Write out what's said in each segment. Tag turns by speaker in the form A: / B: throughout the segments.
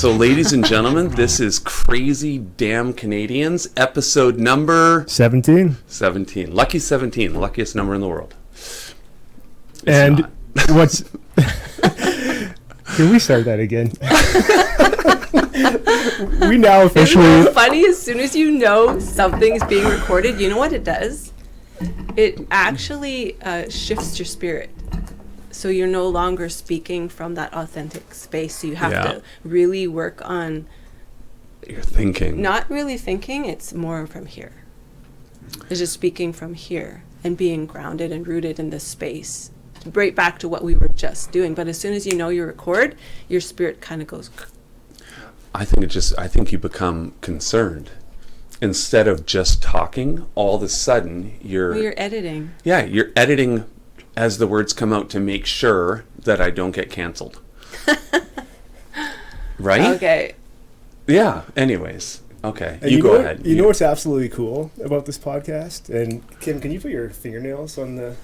A: So, ladies and gentlemen, this is Crazy Damn Canadians, episode number
B: 17.
A: 17. Lucky 17, the luckiest number in the world. It's
B: and
A: not.
B: What's... Can we start that again? We now officially...
C: Isn't it funny? As soon as you know something's being recorded, you know what it does? It actually shifts your spirit. So you're no longer speaking from that authentic space. So you have to really work on...
A: You're thinking.
C: Not really thinking. It's more from here. It's just speaking from here and being grounded and rooted in this space. Right back to what we were just doing. But as soon as you know you record, your spirit kind of goes...
A: I think you become concerned. Instead of just talking, all of a sudden
C: you're editing.
A: Yeah, you're editing as the words come out to make sure that I don't get canceled. Right?
C: Okay.
A: Yeah, anyways. Okay,
B: And
A: you go ahead.
B: You know what's absolutely cool about this podcast? And Kym, can you put your fingernails on the...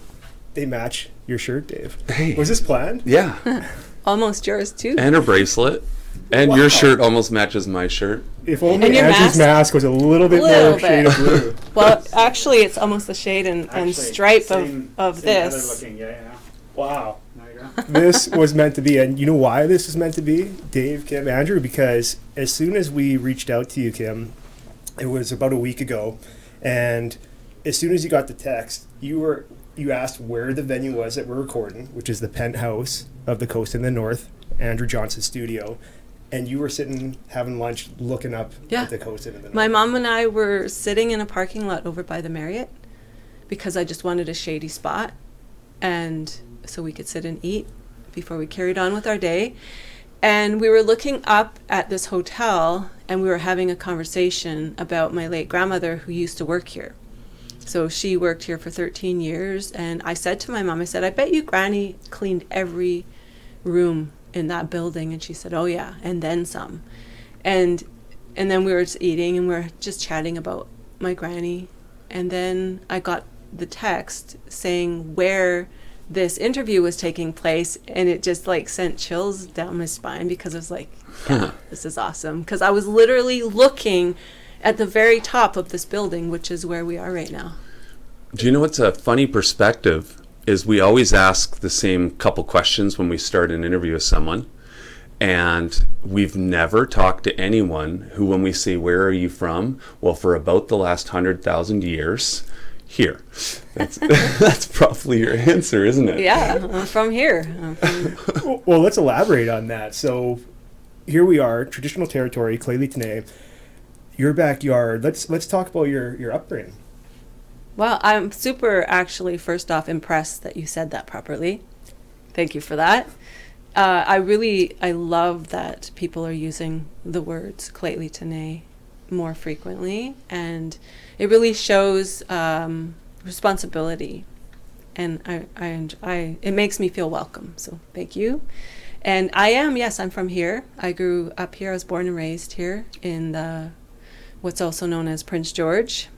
B: They match your shirt, Dave.
A: Hey.
B: Was this planned?
A: Yeah.
C: Almost yours, too.
A: And her bracelet. And
B: Wow.
A: your shirt almost matches my shirt.
B: If only
C: And your
B: Andrew's mask was a little bit more shade of blue.
C: Well, actually, it's almost the shade and stripe of this.
D: Looking, yeah.
B: Wow.
D: There you go.
B: This was meant to be. And you know why this was meant to be, Dave, Kym, Andrew? Because as soon as we reached out to you, Kym, it was about a week ago. And as soon as you got the text, you asked where the venue was that we're recording, which is the penthouse of the Coast in the North, Andrew Johnson's studio. And you were sitting having lunch looking up at the Coast in the North.
C: My mom and I were sitting in a parking lot over by the Marriott because I just wanted a shady spot. And so we could sit and eat before we carried on with our day. And we were looking up at this hotel and we were having a conversation about my late grandmother who used to work here. So she worked here for 13 years. And I said to my mom, I said, I bet you Granny cleaned every room in that building. And she said, oh yeah, and then some. And then we were just eating and we were just chatting about my granny. And then I got the text saying where this interview was taking place, and it just like sent chills down my spine because I was like, yeah, this is awesome. Because I was literally looking at the very top of this building, which is where we are right now.
A: Do you know what's a funny perspective? Is we always ask the same couple questions when we start an interview with someone. And we've never talked to anyone who, when we say, where are you from? Well, for about the last 100,000 years, here. That's probably your answer, isn't it?
C: Yeah, I'm from here.
B: Well, let's elaborate on that. So here we are, traditional territory, Claylee-Tenay, your backyard. Let's talk about your upbringing.
C: Well, I'm super actually, first off, impressed that you said that properly. Thank you for that. I love that people are using the words Claylee-Tenay more frequently, and it really shows responsibility, and it makes me feel welcome, so thank you. And I'm from here. I grew up here. I was born and raised here in what's also known as Prince George.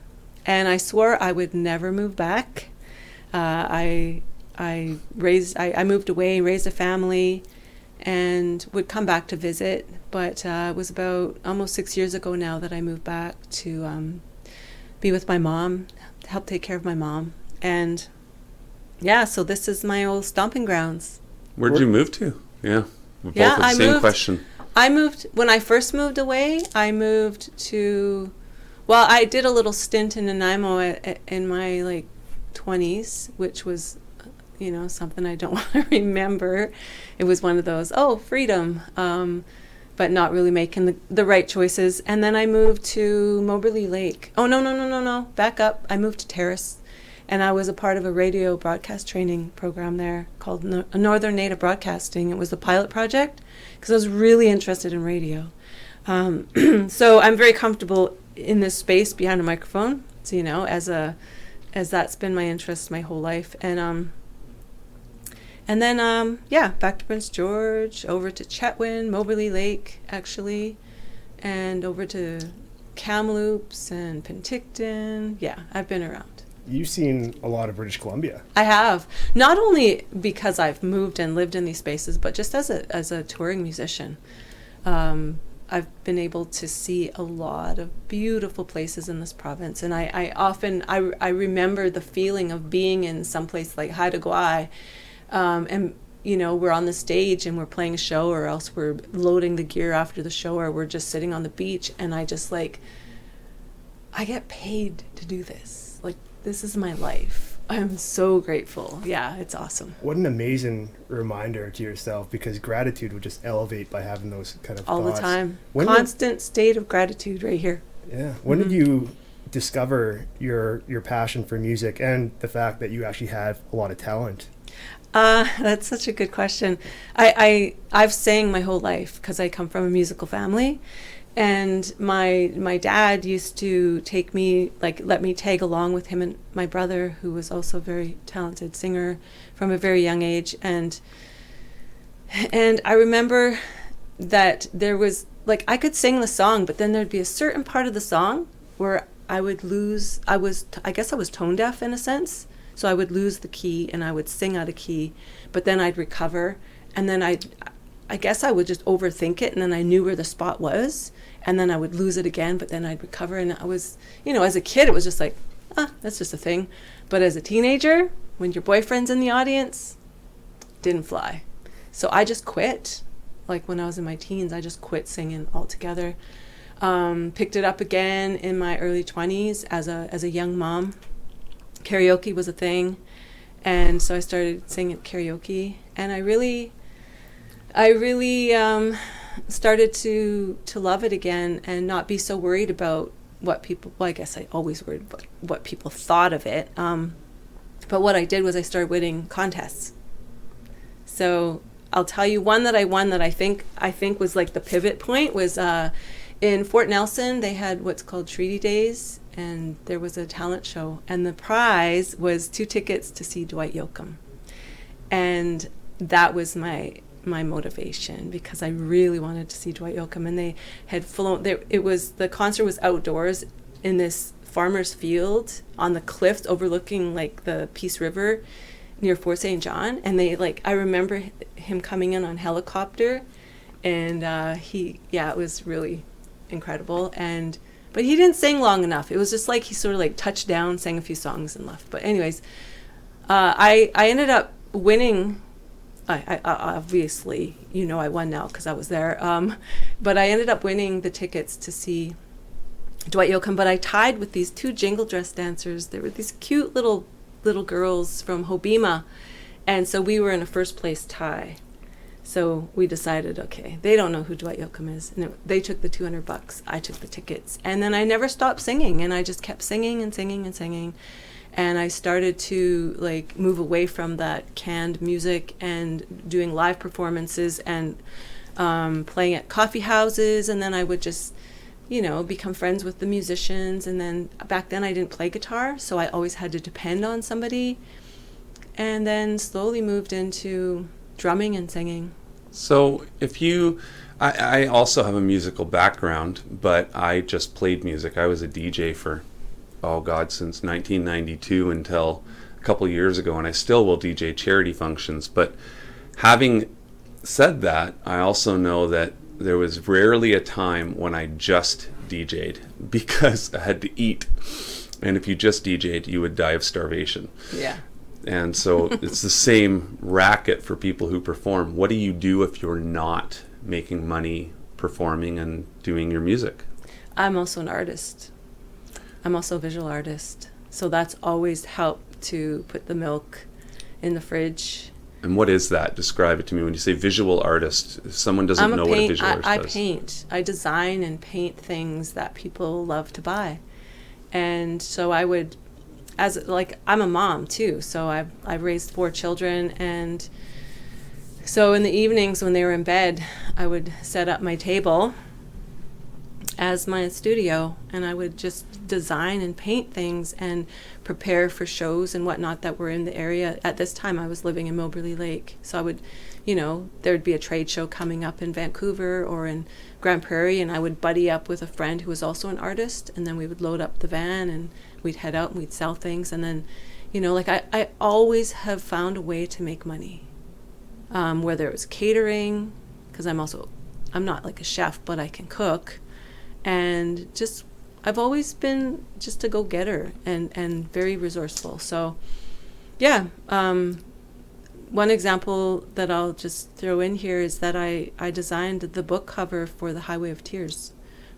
C: And I swore I would never move back. I moved away, raised a family, and would come back to visit. But it was about almost 6 years ago now that I moved back to be with my mom, help take care of my mom. And yeah, so this is my old stomping grounds.
A: Where'd you move to? Yeah, we both have the same question.
C: When I first moved away, I moved to... Well, I did a little stint in Nanaimo in my 20s, which was, something I don't want to remember. It was one of those, freedom, but not really making the right choices. And then I moved to Moberly Lake. Oh, no, back up. I moved to Terrace, and I was a part of a radio broadcast training program there called Northern Native Broadcasting. It was the pilot project because I was really interested in radio. So I'm very comfortable in this space behind a microphone, so as that's been my interest my whole life. And then back to Prince George, over to Chetwynd, Moberly Lake actually, and over to Kamloops and Penticton. Yeah, I've been around.
B: You've seen a lot of British Columbia.
C: I have, not only because I've moved and lived in these spaces, but just as a touring musician. I've been able to see a lot of beautiful places in this province, and I often remember the feeling of being in some place like Haida Gwaii, and we're on the stage and we're playing a show, or else we're loading the gear after the show, or we're just sitting on the beach, and I just I get paid to do this. Like, this is my life. I'm so grateful. Yeah, it's awesome.
B: What an amazing reminder to yourself, because gratitude would just elevate by having those kind of
C: all
B: thoughts.
C: The time. Constant state of gratitude right here.
B: Yeah. When did you discover your passion for music and the fact that you actually have a lot of talent?
C: That's such a good question. I've sang my whole life because I come from a musical family. And my dad used to take me, let me tag along with him and my brother, who was also a very talented singer from a very young age. And I remember that there was, I could sing the song, but then there'd be a certain part of the song where I would lose, I guess I was tone deaf in a sense. So I would lose the key and I would sing out of key, but then I'd recover. And then I guess I would just overthink it, and then I knew where the spot was, and then I would lose it again, but then I'd recover. And I was, as a kid, it was just that's just a thing. But as a teenager, when your boyfriend's in the audience, didn't fly. So I just quit. When I was in my teens, I just quit singing altogether. Picked it up again in my early 20s as a young mom. Karaoke was a thing, and so I started singing karaoke, and I really started to love it again and not be so worried about what people, I guess I always worried about what people thought of it. But what I did was I started winning contests. So I'll tell you one that I won that I think was the pivot point was in Fort Nelson. They had what's called Treaty Days, and there was a talent show, and the prize was 2 tickets to see Dwight Yoakam. And that was my motivation, because I really wanted to see Dwight Yoakam, and they had flown there. The concert was outdoors in this farmer's field on the cliffs overlooking the Peace River near Fort St. John, and I remember him coming in on helicopter, and it was really incredible. But he didn't sing long enough. It was just he sort of touched down, sang a few songs, and left. But anyways, I ended up winning. I obviously, I won now because I was there. But I ended up winning the tickets to see Dwight Yoakam. But I tied with these 2 jingle dress dancers. They were these cute little girls from Hobbema, and so we were in a first place tie. So we decided, okay, they don't know who Dwight Yoakam is, and they took the $200. I took the tickets, and then I never stopped singing, and I just kept singing and singing and singing. And I started to move away from that canned music and doing live performances and playing at coffee houses. And then I would just, become friends with the musicians. And then back then I didn't play guitar, so I always had to depend on somebody. And then slowly moved into drumming and singing.
A: So I also have a musical background, but I just played music. I was a DJ for since 1992 until a couple years ago, and I still will DJ charity functions. But having said that, I also know that there was rarely a time when I just DJ'd, because I had to eat, and if you just DJ'd, you would die of starvation.
C: Yeah.
A: And so it's the same racket for people who perform. What do you do if you're not making money performing and doing your music?
C: I'm also an artist. I'm also a visual artist, so that's always helped to put the milk in the fridge.
A: And what is that? Describe it to me. When you say visual artist, if someone doesn't know what a visual artist does.
C: I paint. I design and paint things that people love to buy. And so I would, I'm a mom too, so I've raised 4 children, and so in the evenings when they were in bed, I would set up my table as my studio, and I would just design and paint things and prepare for shows and whatnot that were in the area. At this time I was living in Moberly Lake, so I would, there'd be a trade show coming up in Vancouver or in Grand Prairie, and I would buddy up with a friend who was also an artist, and then we would load up the van and we'd head out and we'd sell things. And then, I always have found a way to make money, whether it was catering, because I'm also I'm not like a chef, but I can cook. And just, I've always been just a go-getter and very resourceful. So, yeah. One example that I'll just throw in here is that I designed the book cover for The Highway of Tears,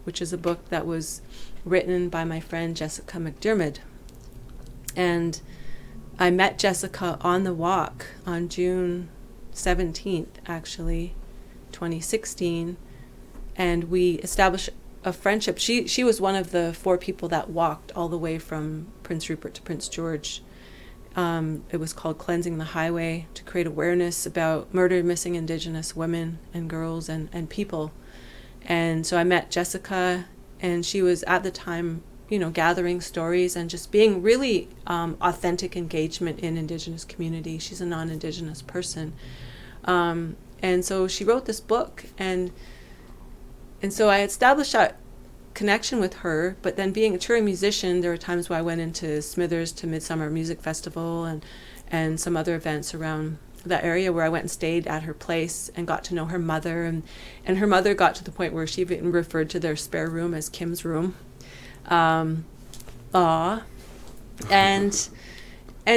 C: which is a book that was written by my friend Jessica McDermott. And I met Jessica on the walk on June 17th, actually, 2016, and we established a friendship. She was one of the 4 people that walked all the way from Prince Rupert to Prince George. It was called Cleansing the Highway, to create awareness about murdered, missing Indigenous women and girls and people. And so I met Jessica, and she was at the time, gathering stories and just being really authentic engagement in Indigenous community. She's a non-Indigenous person. And so she wrote this book, and so I established that connection with her. But then, being a touring musician, there were times where I went into Smithers to Midsummer Music Festival and some other events around that area, where I went and stayed at her place and got to know her mother. And her mother got to the point where she even referred to their spare room as Kym's room. And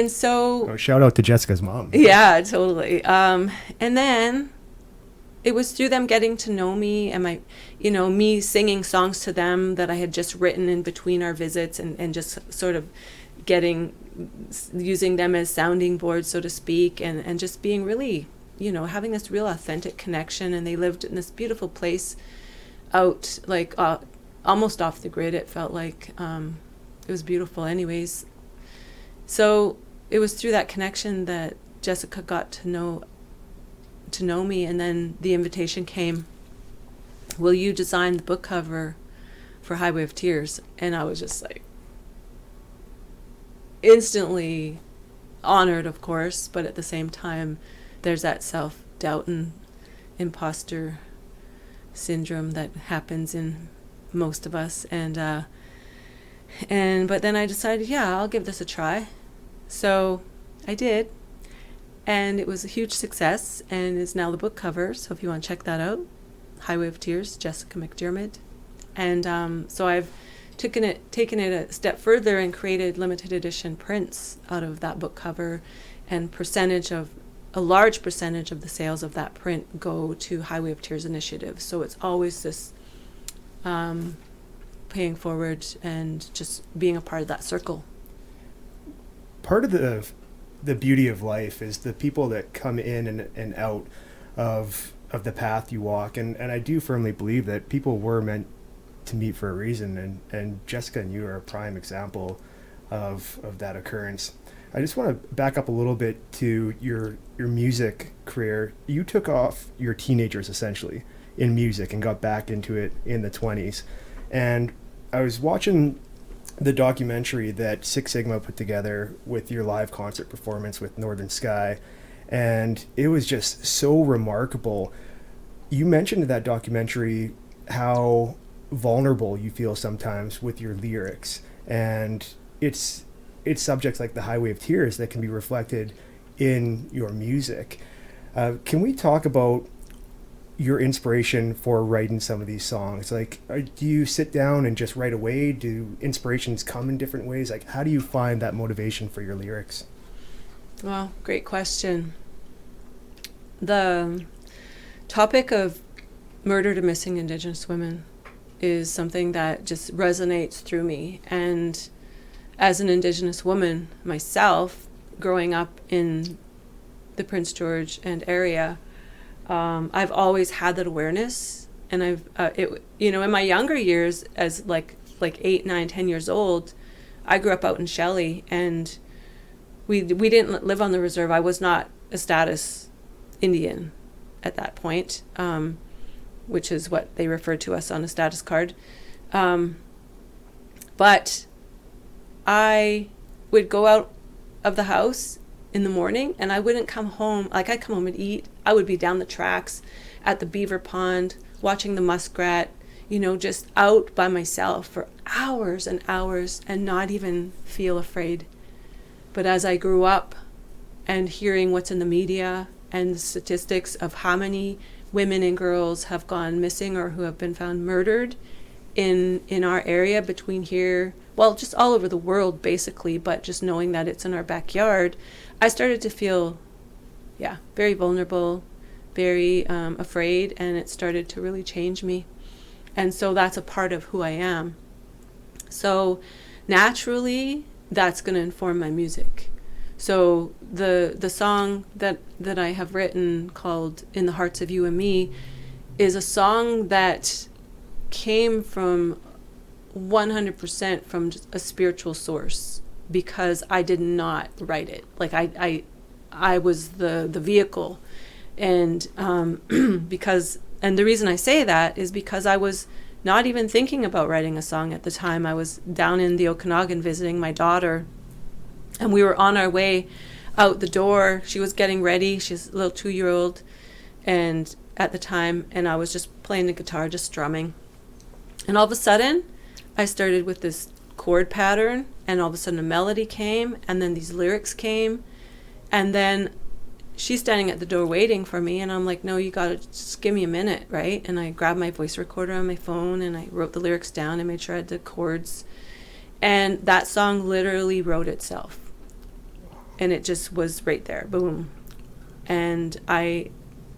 C: so...
B: shout out to Jessica's mom.
C: Yeah, totally. And then it was through them getting to know me and me singing songs to them that I had just written in between our visits, and just sort of using them as sounding boards, so to speak, and just being really, having this real authentic connection. And they lived in this beautiful place out, like, almost off the grid. It felt like it was beautiful anyways. So it was through that connection that Jessica got to know me, and then the invitation came, will you design the book cover for Highway of Tears? And I was just like instantly honored, of course, but at the same time there's that self-doubt and imposter syndrome that happens in most of us, but then I decided, I'll give this a try. So I did, and it was a huge success, and is now the book cover. So if you want to check that out, Highway of Tears, Jessica McDermott. And so I've taken it a step further and created limited edition prints out of that book cover, and a large percentage of the sales of that print go to Highway of Tears initiative. So it's always this paying forward and just being a part of that circle.
B: Part of the beauty of life is the people that come in and out of the path you walk, and I do firmly believe that people were meant to meet for a reason, and Jessica and you are a prime example of that occurrence. I just want to back up a little bit to your music career. You took off your teenagers essentially in music and got back into it in the 20s. And I was watching the documentary that Six Sigma put together with your live concert performance with Northern Sky, and it was just so remarkable. You mentioned in that documentary how vulnerable you feel sometimes with your lyrics, and it's subjects like the Highway of Tears that can be reflected in your music. Can we talk about your inspiration for writing some of these songs? Like, do you sit down and just write away? Do inspirations come in different ways? Like, how do you find that motivation for your lyrics?
C: Well, great question. The topic of murdered and missing Indigenous women is something that just resonates through me. And as an Indigenous woman myself, growing up in the Prince George and area, I've always had that awareness, and in my younger years, as like 8, 9, 10 years old, I grew up out in Shelley, and we didn't live on the reserve. I was not a status Indian at that point, which is what they referred to us on a status card. But I would go out of the house in the morning, and I wouldn't come home. Like, I'd come home and eat. I would be down the tracks at the beaver pond, watching the muskrat, just out by myself for hours and hours and not even feel afraid. But as I grew up and hearing what's in the media and the statistics of how many women and girls have gone missing or who have been found murdered in our area between here, well, just all over the world basically, but just knowing that it's in our backyard, I started to feel, very vulnerable, very afraid, and it started to really change me. And so that's a part of who I am. So naturally, that's going to inform my music. So the song that I have written called In the Hearts of You and Me is a song that came from 100% from just a spiritual source, because I did not write it. Like I was the vehicle. And because, and the reason I say that is because I was not even thinking about writing a song at the time. I was down in the Okanagan visiting my daughter, and we were on our way out the door. She was getting ready. She's a little 2-year-old, and at the time, and I was just playing the guitar, just strumming. And all of a sudden, I started with this chord pattern, and all of a sudden a melody came, and then these lyrics came, and then she's standing at the door waiting for me, and I'm like, no, you gotta just give me a minute, right? And I grabbed my voice recorder on my phone, and I wrote the lyrics down and made sure I had the chords, and that song literally wrote itself, and it just was right there, boom. And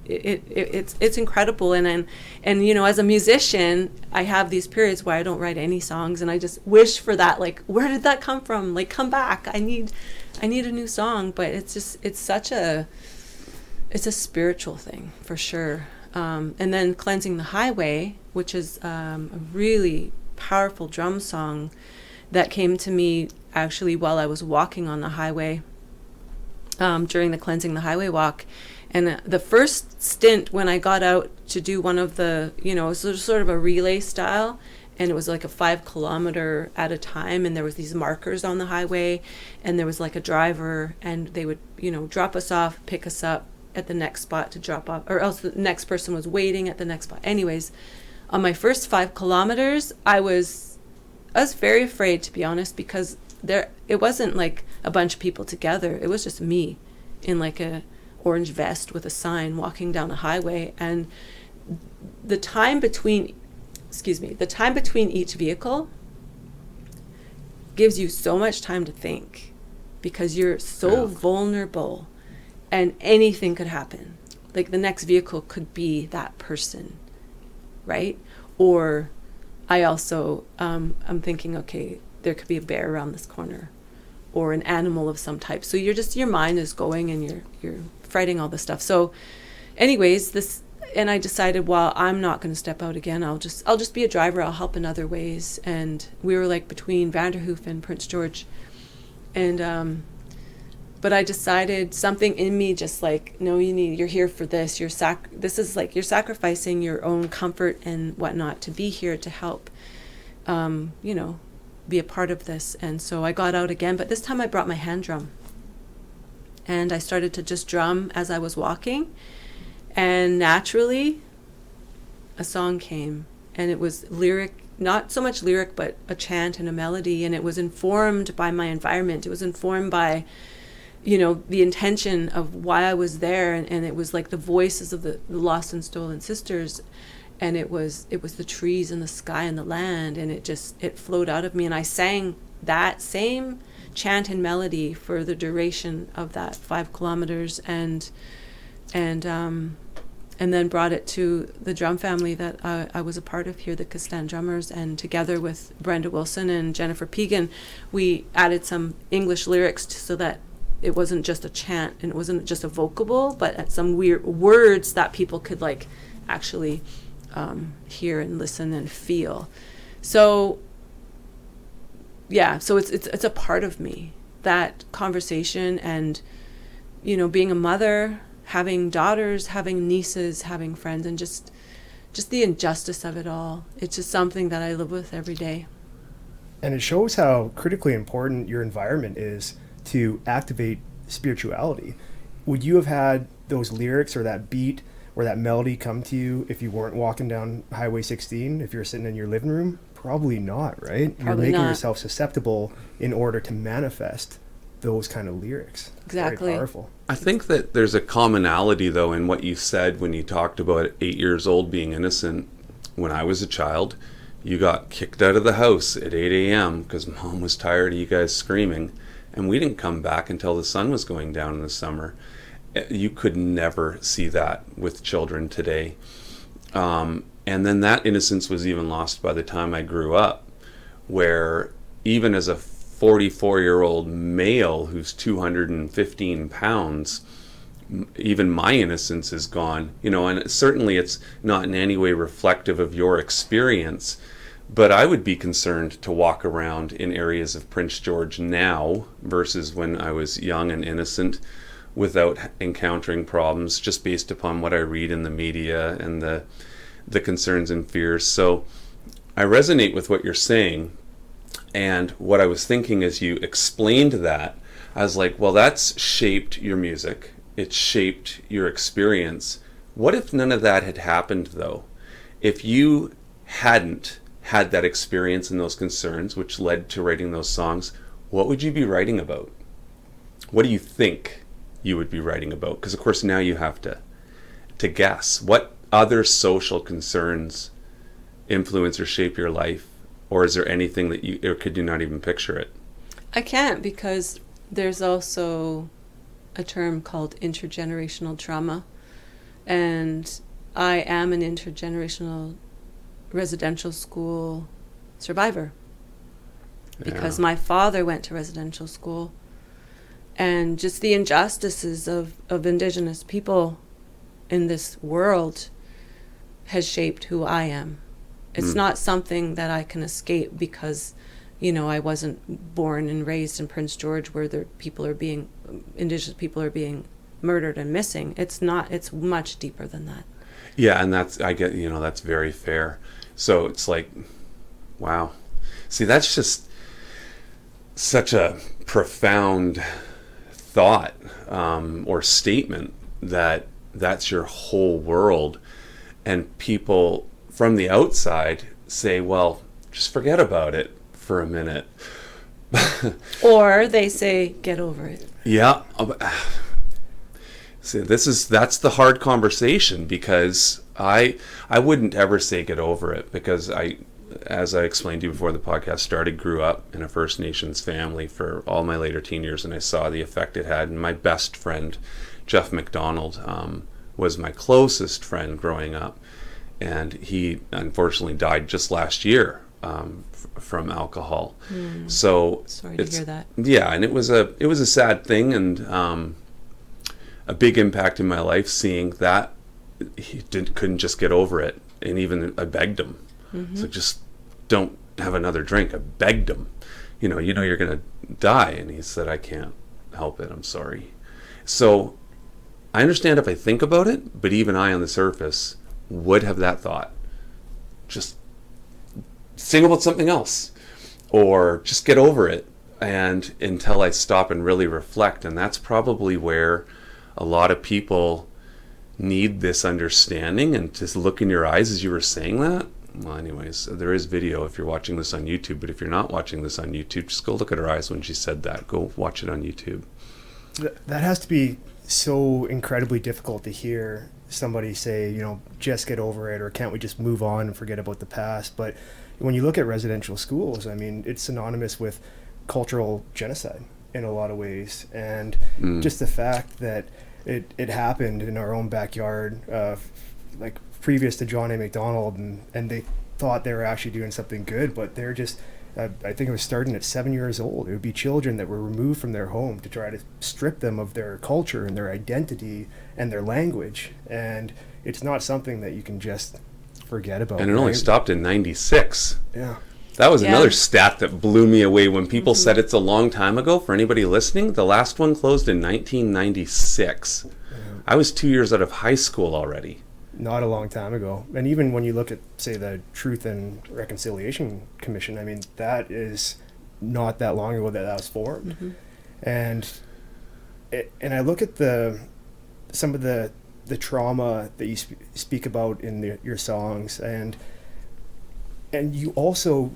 C: it's incredible. And you know, as a musician, I have these periods where I don't write any songs, and I just wish for that, like, where did that come from? Like, come back, I need a new song. But it's a spiritual thing for sure. And then Cleansing the Highway, which is a really powerful drum song that came to me actually while I was walking on the highway, during the Cleansing the Highway walk. And the first stint when I got out to do one of the, you know, sort of a relay style, and it was like a 5 kilometer at a time, and there was these markers on the highway, and there was like a driver, and they would, you know, drop us off, pick us up at the next spot to drop off, or else the next person was waiting at the next spot. Anyways, on my first 5 kilometers, I was very afraid, to be honest, because it wasn't like a bunch of people together. It was just me in like a orange vest with a sign walking down the highway, and the time between each vehicle gives you so much time to think, because you're so vulnerable, and anything could happen. Like, the next vehicle could be that person, right? Or I also I'm thinking, okay, there could be a bear around this corner, or an animal of some type. So your mind is going, and you're fighting all this stuff. So anyways, and I decided, well, I'm not going to step out again. I'll just be a driver. I'll help in other ways. And we were like between Vanderhoof and Prince George. And but I decided, something in me just like, no, you're here for this. This is like, you're sacrificing your own comfort and whatnot to be here to help, you know, be a part of this. And so I got out again, but this time I brought my hand drum, and I started to just drum as I was walking, and naturally a song came, and it was lyric, not so much lyric, but a chant and a melody, and it was informed by my environment. It was informed by, you know, the intention of why I was there, and it was like the voices of the lost and stolen sisters, and it was the trees and the sky and the land, and it flowed out of me, and I sang that same chant and melody for the duration of that 5 kilometers, and then brought it to the drum family that I was a part of here, the Kastan drummers, and together with Brenda Wilson and Jennifer Pegan, we added some English lyrics so that it wasn't just a chant and it wasn't just a vocable, but some weird words that people could like actually hear and listen and feel. So yeah, so it's a part of me, that conversation, and, you know, being a mother, having daughters, having nieces, having friends, and just the injustice of it all. It's just something that I live with every day.
B: And it shows how critically important your environment is to activate spirituality. Would you have had those lyrics or that beat or that melody come to you if you weren't walking down Highway 16, if you're sitting in your living room? Probably not, right?
C: Probably
B: you're making
C: not.
B: yourself susceptible in order to manifest those kind of lyrics.
C: Exactly.
B: Very powerful.
A: I think that there's a commonality, though, in what you said when you talked about 8 years old being innocent. When I was a child, you got kicked out of the house at 8 a.m. because mom was tired of you guys screaming, and we didn't come back until the sun was going down in the summer. You could never see that with children today. And then that innocence was even lost by the time I grew up, where even as a 44-year-old male who's 215 pounds, even my innocence is gone, and certainly it's not in any way reflective of your experience, but I would be concerned to walk around in areas of Prince George now versus when I was young and innocent without encountering problems, just based upon what I read in the media and the concerns and fears. So I resonate with what you're saying. And what I was thinking as you explained that, I was like, well, that's shaped your music. It's shaped your experience. What if none of that had happened, though? If you hadn't had that experience and those concerns, which led to writing those songs, what would you be writing about? What do you think you would be writing about? Because, of course, now you have to guess. What other social concerns influence or shape your life? Or is there anything that or could you not even picture it?
C: I can't, because there's also a term called intergenerational trauma. And I am an intergenerational residential school survivor. Because my father went to residential school. And just the injustices of Indigenous people in this world has shaped who I am. It's not something that I can escape because, I wasn't born and raised in Prince George where Indigenous people are being murdered and missing. It's not, it's much deeper than that.
A: Yeah, and that's very fair. So it's like, wow. See, that's just such a profound thought or statement that's your whole world. And people from the outside say, well, just forget about it for a minute.
C: Or they say, get over it.
A: Yeah. See, that's the hard conversation, because I wouldn't ever say get over it, because as I explained to you before the podcast started, grew up in a First Nations family for all my later teen years, and I saw the effect it had. And my best friend, Jeff McDonald, was my closest friend growing up. And he unfortunately died just last year from alcohol. So
C: sorry to hear that.
A: Yeah, and it was a sad thing, and a big impact in my life, seeing that he couldn't just get over it. And even I begged him, so just don't have another drink. I begged him, you're gonna die, and he said, I can't help it. I'm sorry. So I understand if I think about it, but even I on the surface would have that thought. Just sing about something else, or just get over it, and until I stop and really reflect. And that's probably where a lot of people need this understanding, and just look in your eyes as you were saying that. Well, anyways, there is video if you're watching this on YouTube, but if you're not watching this on YouTube, just go look at her eyes when she said that. Go watch it on YouTube.
B: That has to be so incredibly difficult to hear somebody say, just get over it, or can't we just move on and forget about the past? But when you look at residential schools, I mean, it's synonymous with cultural genocide in a lot of ways. And just the fact that it happened in our own backyard, like previous to John A. MacDonald, and they thought they were actually doing something good, but they're just, I think it was starting at 7 years old. It would be children that were removed from their home to try to strip them of their culture and their identity and their language. And it's not something that you can just forget about.
A: And it only stopped in 96.
B: Yeah.
A: That was another stat that blew me away when people said it's a long time ago. For anybody listening, the last one closed in 1996. Yeah. I was 2 years out of high school already.
B: Not a long time ago. And even when you look at, say, the Truth and Reconciliation Commission, I mean, that is not that long ago that was formed. And I look at some of the trauma that you speak about in your songs, and you also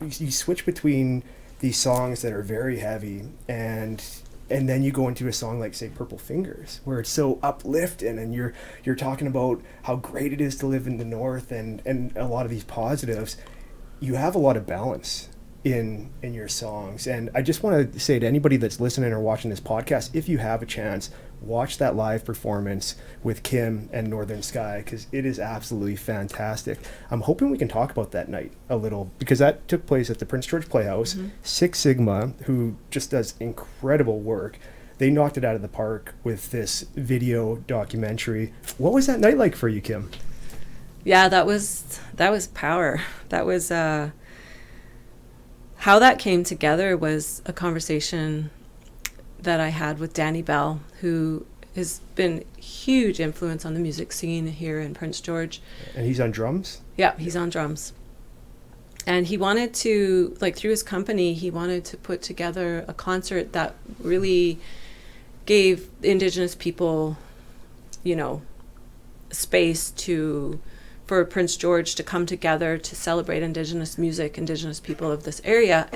B: you switch between these songs that are very heavy, and then you go into a song like, say, Purple Fingers, where it's so uplifting, and you're talking about how great it is to live in the North, and a lot of these positives. You have a lot of balance in your songs, and I just want to say to anybody that's listening or watching this podcast, if you have a chance, watch that live performance with Kym and Northern Sky, because it is absolutely fantastic. I'm hoping we can talk about that night a little, because that took place at the Prince George Playhouse. Six Sigma, who just does incredible work, they knocked it out of the park with this video documentary. What was that night like for you, Kym?
C: Yeah, that was power. That was how that came together was a conversation that I had with Danny Bell, who has been a huge influence on the music scene here in Prince George.
B: And he's on drums?
C: Yeah, he's on drums. And he wanted to, like, through his company, he wanted to put together a concert that really gave Indigenous people, you know, space for Prince George to come together to celebrate Indigenous music, Indigenous people of this area.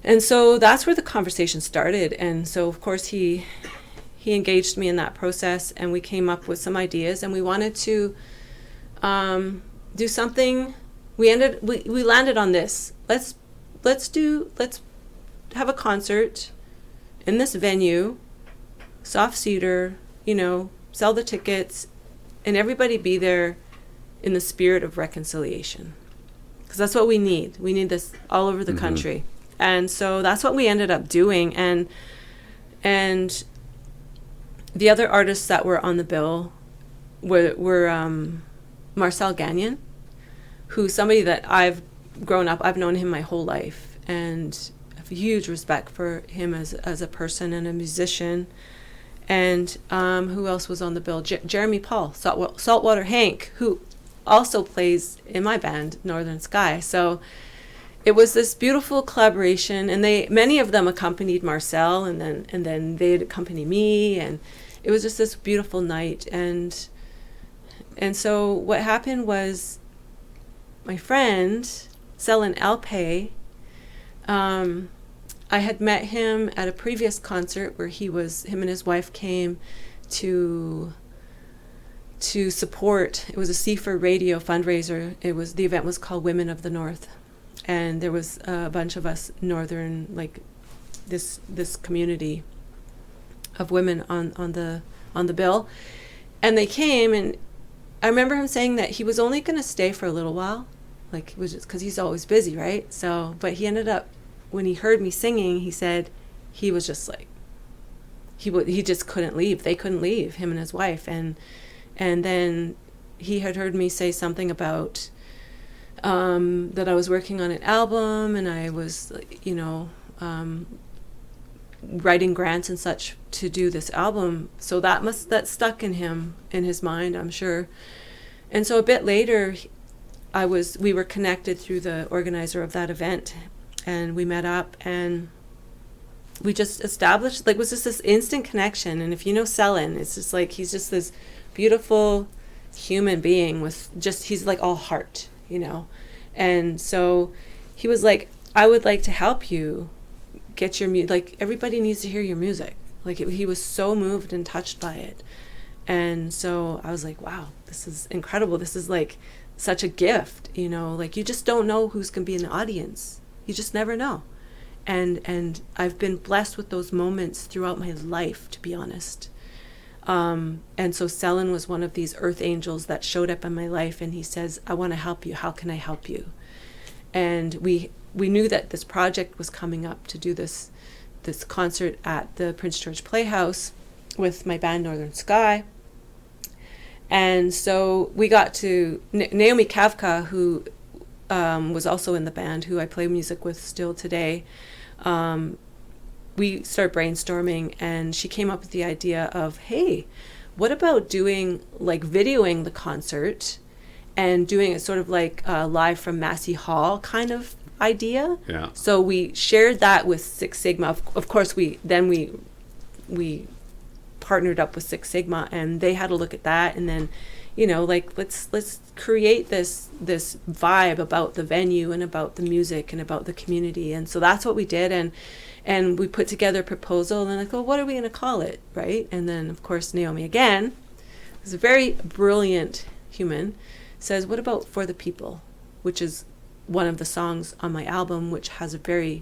C: And so that's where the conversation started. And so, of course, he engaged me in that process, and we came up with some ideas, and we wanted to do something. We landed on this. Let's have a concert in this venue, soft cedar, you know, sell the tickets, and everybody be there in the spirit of reconciliation. Because that's what we need. We need this all over the country. And so that's what we ended up doing. And the other artists that were on the bill were Marcel Gagnon, who's somebody that I've known him my whole life, and I have a huge respect for him as a person and a musician. And who else was on the bill? Jeremy Paul, Saltwater Hank, who also plays in my band, Northern Sky. So it was this beautiful collaboration, and many of them accompanied Marcel, and then they'd accompany me, and it was just this beautiful night. And so what happened was, my friend Selin Alpay, I had met him at a previous concert where him and his wife came to support. It was a C4 Radio fundraiser. The event was called Women of the North, and there was a bunch of us northern, like this community of women on the bill, and they came, and I remember him saying that he was only going to stay for a little while, like it was just because he's always busy, right? So, but he ended up, when he heard me singing, he said he was just like, he just couldn't leave. They couldn't leave, him and his wife. And then he had heard me say something about that I was working on an album, and I was, you know, writing grants and such to do this album. So that stuck in him, in his mind, I'm sure. And so a bit later, we were connected through the organizer of that event. And we met up, and we just established, like, it was just this instant connection. And if you know Selin, it's just like, he's just this beautiful human being with he's like all heart, you know. And so he was like, I would like to help you get your music. Like, everybody needs to hear your music. Like, he was so moved and touched by it. And so I was like, wow, this is incredible. This is like such a gift, you know. Like, you just don't know who's going to be in the audience. You just never know. And I've been blessed with those moments throughout my life, to be honest. And so Selin was one of these earth angels that showed up in my life, and he says, I want to help you. How can I help you? And we knew that this project was coming up to do this concert at the Prince George Playhouse with my band Northern Sky. And so we got to Naomi Kavka, who was also in the band, who I play music with still today. We started brainstorming, and she came up with the idea of, hey, what about doing, like, videoing the concert and doing it sort of like live from Massey Hall kind of idea.
A: Yeah.
C: So we shared that with Six Sigma. Of course, we partnered up with Six Sigma, and they had a look at that, and then like let's create this vibe about the venue and about the music and about the community. And so that's what we did. And we put together a proposal, and I go, what are we going to call it, right? And then, of course, Naomi again, who's a very brilliant human, says, what about For the People, which is one of the songs on my album, which has a very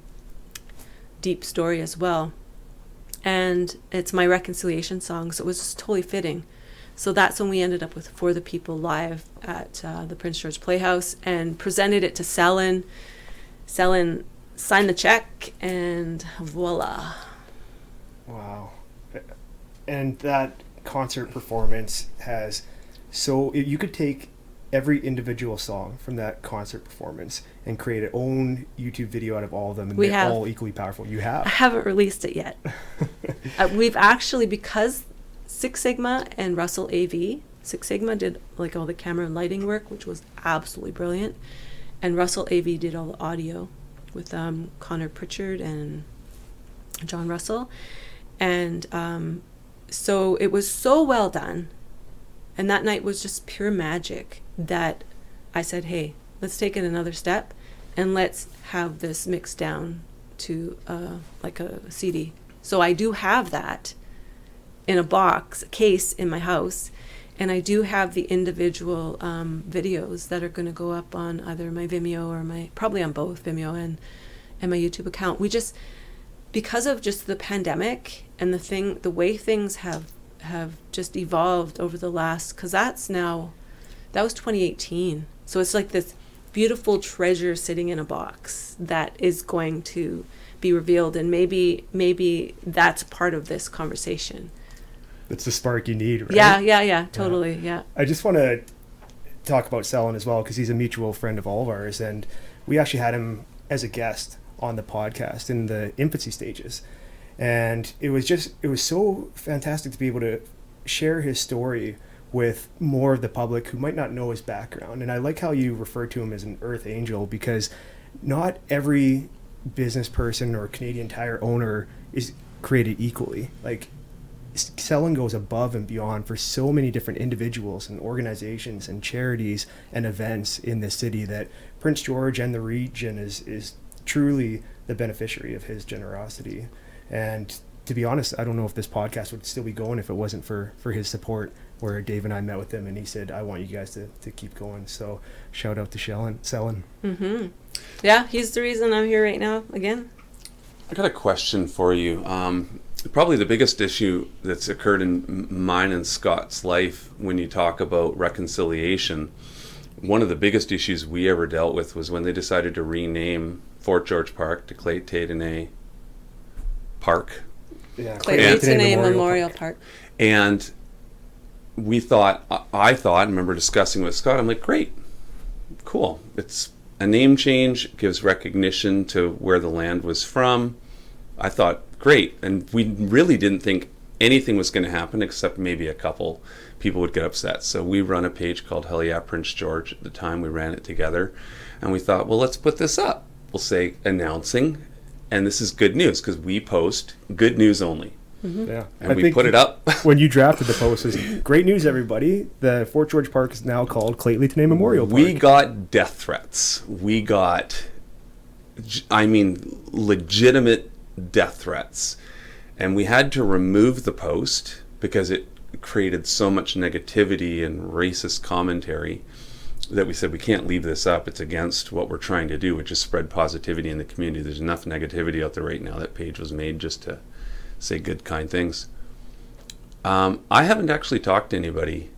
C: deep story as well. And it's my reconciliation song, so it was just totally fitting. So that's when we ended up with For the People live at the Prince George Playhouse and presented it to Selin. Selin signed the check, and voila.
B: Wow. And that concert performance has, so you could take every individual song from that concert performance and create an own YouTube video out of all of them, and they're all equally powerful. You have. I
C: haven't released it yet. We've actually, because Six Sigma and Russell AV, Six Sigma did like all the camera and lighting work, which was absolutely brilliant, and Russell AV did all the audio with Connor Pritchard and John Russell. And so it was so well done. And that night was just pure magic that I said, hey, let's take it another step and let's have this mixed down to like a CD. So I do have that in a box, a case in my house. And I do have the individual videos that are going to go up on either my Vimeo or probably on both Vimeo and my YouTube account. We just, because of just the pandemic and the way things have just evolved over the last, because that was 2018. So it's like this beautiful treasure sitting in a box that is going to be revealed, and maybe that's part of this conversation.
B: That's the spark you need, right?
C: Yeah, totally, yeah.
B: I just want to talk about Selin as well, because he's a mutual friend of all of ours, and we actually had him as a guest on the podcast in the infancy stages. And it was so fantastic to be able to share his story with more of the public who might not know his background. And I like how you refer to him as an earth angel, because not every business person or Canadian Tire owner is created equally. Like, Selin goes above and beyond for so many different individuals and organizations and charities and events in this city, that Prince George and the region is truly the beneficiary of his generosity. And to be honest, I don't know if this podcast would still be going if it wasn't for his support, where Dave and I met with him and he said, I want you guys to keep going. So shout out to Selin.
C: Mm-hmm. Yeah, he's the reason I'm here right now again.
A: I got a question for you. Probably the biggest issue that's occurred in mine and Scott's life when you talk about reconciliation, one of the biggest issues we ever dealt with was when they decided to rename Fort George Park to Clayton Park.
B: Yeah,
C: Clayton Memorial Park.
A: And I thought, I remember discussing with Scott, I'm like, great, cool. It's a name change, gives recognition to where the land was from. I thought, great. And we really didn't think anything was going to happen, except maybe a couple people would get upset. So we run a page called Hell Yeah Prince George at the time. We ran it together. And we thought, well, let's put this up. We'll say announcing, and this is good news, because we post good news only.
B: Mm-hmm. Yeah,
A: and we put it up.
B: When you drafted the post, it was great news, everybody. The Fort George Park is now called Clayton Memorial Park.
A: We got death threats. We got, legitimate death threats. And we had to remove the post because it created so much negativity and racist commentary that we said we can't leave this up. It's against what we're trying to do, which is spread positivity in the community. There's enough negativity out there right now. That page was made just to say good, kind things. I haven't actually talked to anybody,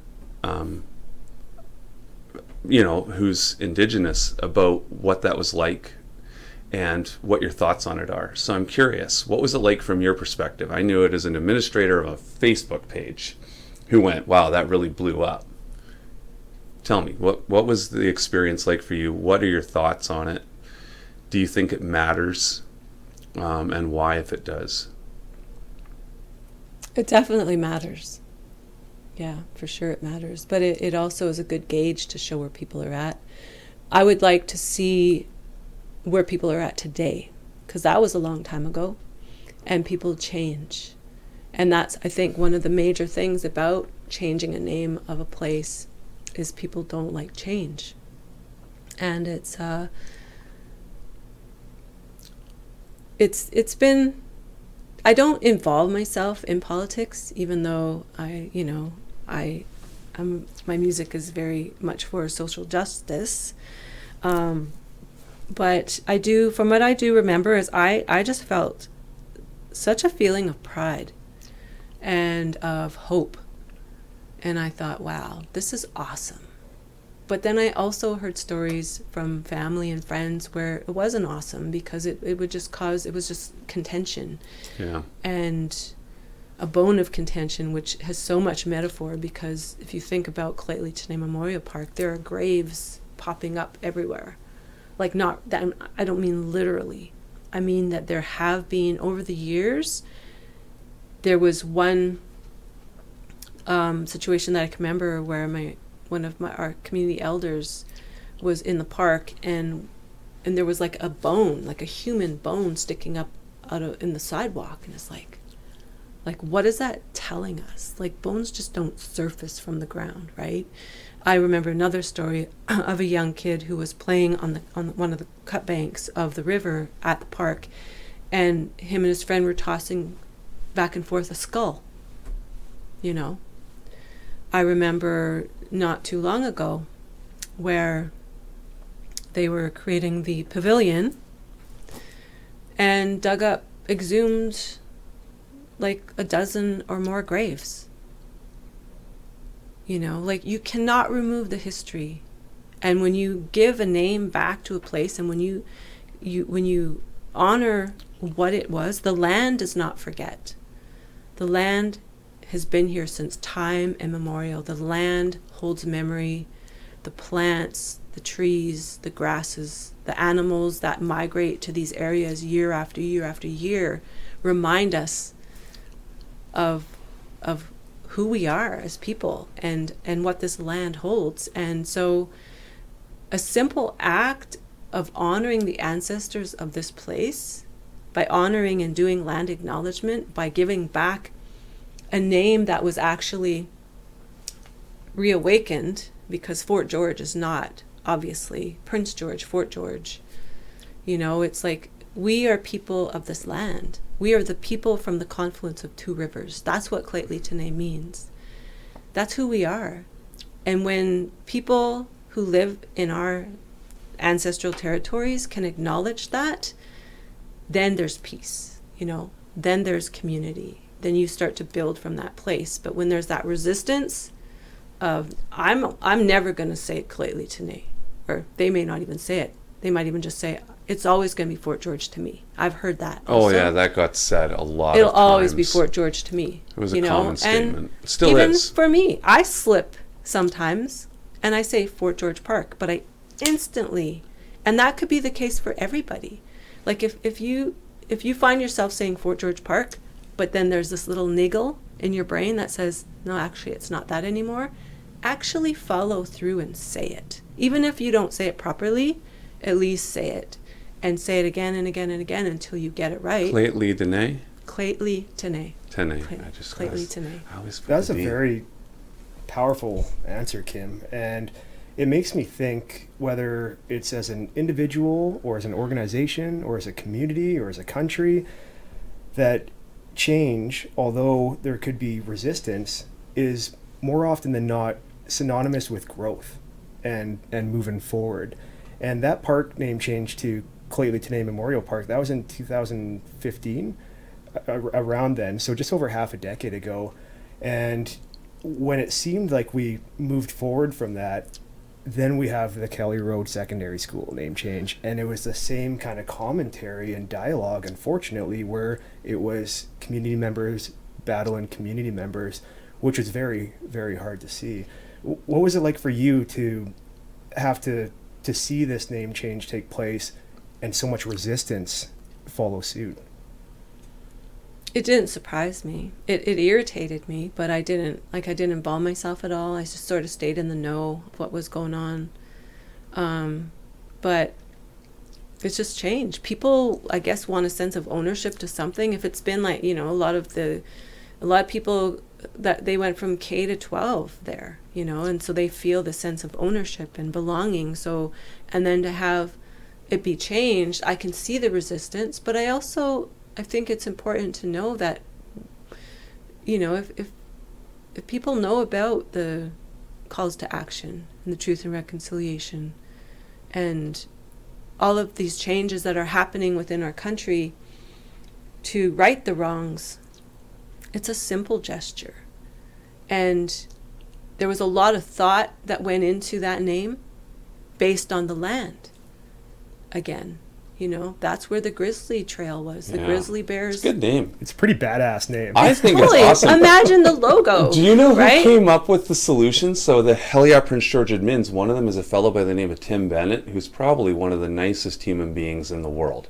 A: who's Indigenous about what that was like and what your thoughts on it are. So I'm curious, what was it like from your perspective? I knew it as an administrator of a Facebook page who went, wow, that really blew up. Tell me, what was the experience like for you? What are your thoughts on it? Do you think it matters? And why, if it does?
C: It definitely matters. Yeah, for sure it matters. But it also is a good gauge to show where people are at. I would like to see where people are at today, because that was a long time ago, and people change. And that's, I think, one of the major things about changing a name of a place is people don't like change. And it's been, I don't involve myself in politics, even though my music is very much for social justice. But I do, from what I do remember, is I just felt such a feeling of pride and of hope. And I thought, wow, this is awesome. But then I also heard stories from family and friends where it wasn't awesome because it would just cause, it was just contention.
A: Yeah.
C: And a bone of contention, which has so much metaphor, because if you think about Claytley Tenay Memorial Park, there are graves popping up everywhere. Like, not that, I don't mean literally. I mean that there have been, over the years, there was one situation that I can remember where one of our community elders was in the park, and there was like a bone, like a human bone sticking up in the sidewalk, and it's like what is that telling us? Like, bones just don't surface from the ground, right? I remember another story of a young kid who was playing on one of the cut banks of the river at the park, and him and his friend were tossing back and forth a skull, you know. I remember not too long ago where they were creating the pavilion and dug up, exhumed like a dozen or more graves. You know, like, you cannot remove the history. And when you give a name back to a place, and when you honor what it was, the land does not forget. The land has been here since time immemorial. The land holds memory. The plants, the trees, the grasses, the animals that migrate to these areas year after year after year remind us of who we are as people and what this land holds. And so a simple act of honoring the ancestors of this place, by honoring and doing land acknowledgement, by giving back a name that was actually reawakened, because Fort George is not, obviously, Prince George, Fort George. You know, it's like, we are people of this land. We are the people from the confluence of two rivers. That's what Claytley Tenay means. That's who we are. And when people who live in our ancestral territories can acknowledge that, then there's peace, you know, then there's community. Then you start to build from that place. But when there's that resistance of, I'm never going to say Claytley Tenay, or they may not even say it. They might even just say, it's always going to be Fort George to me. I've heard that.
A: Oh,
C: also.
A: yeah, that got said a lot
C: It'll
A: of times.
C: always be Fort George to me.
A: It was a common statement.
C: And
A: Still
C: even
A: is.
C: for me, I slip sometimes, and I say Fort George Park, but I instantly, and that could be the case for everybody. Like, if you find yourself saying Fort George Park, but then there's this little niggle in your brain that says, no, actually, it's not that anymore, actually follow through and say it. Even if you don't say it properly, at least say it. And say it again and again and again until you get it right.
A: Claytley Tenay?
C: Claytley Tenay.
A: Tenay.
C: Claytley Tenay.
B: That's a very powerful answer, Kym. And it makes me think, whether it's as an individual or as an organization or as a community or as a country, that change, although there could be resistance, is more often than not synonymous with growth and moving forward. And that park name change to Claytley Tenay Memorial Park, that was in 2015, around then, so just over half a decade ago. And when it seemed like we moved forward from that, then we have the Kelly Road Secondary School name change, and it was the same kind of commentary and dialogue, unfortunately, where it was community members battling community members, which was very, very hard to see. What was it like for you to have to see this name change take place and so much resistance follow suit?
C: It didn't surprise me. It irritated me, but I didn't involve myself at all. I just sort of stayed in the know of what was going on. But it's just changed. People, I guess, want a sense of ownership to something. If it's been like, you know, a lot of people that they went from K to 12 there, you know, and so they feel the sense of ownership and belonging. So, and then to have it be changed, I can see the resistance, but I think it's important to know that, you know, if people know about the calls to action and the truth and reconciliation and all of these changes that are happening within our country to right the wrongs, it's a simple gesture. And there was a lot of thought that went into that name based on the land. Again, you know, that's where the grizzly trail was. The grizzly bears.
A: It's a good name.
B: It's a pretty badass name.
A: I think
C: Totally.
A: it's awesome.
C: Imagine the logo.
A: Do you know who
C: right?
A: came up with the solution? So the Helia Prince George admins, one of them is a fellow by the name of Tim Bennett, who's probably one of the nicest human beings in the world.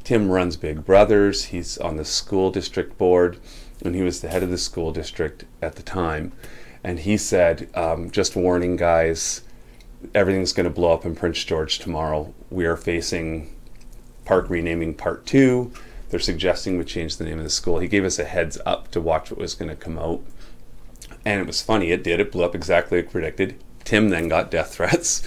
A: Tim runs Big Brothers. He's on the school district board, and he was the head of the school district at the time. And he said, just warning, guys, everything's going to blow up in Prince George tomorrow. We are facing park renaming part 2. They're suggesting we change the name of the school. He gave us a heads up to watch what was going to come out. And it was funny. It did. It blew up exactly like predicted. Tim then got death threats.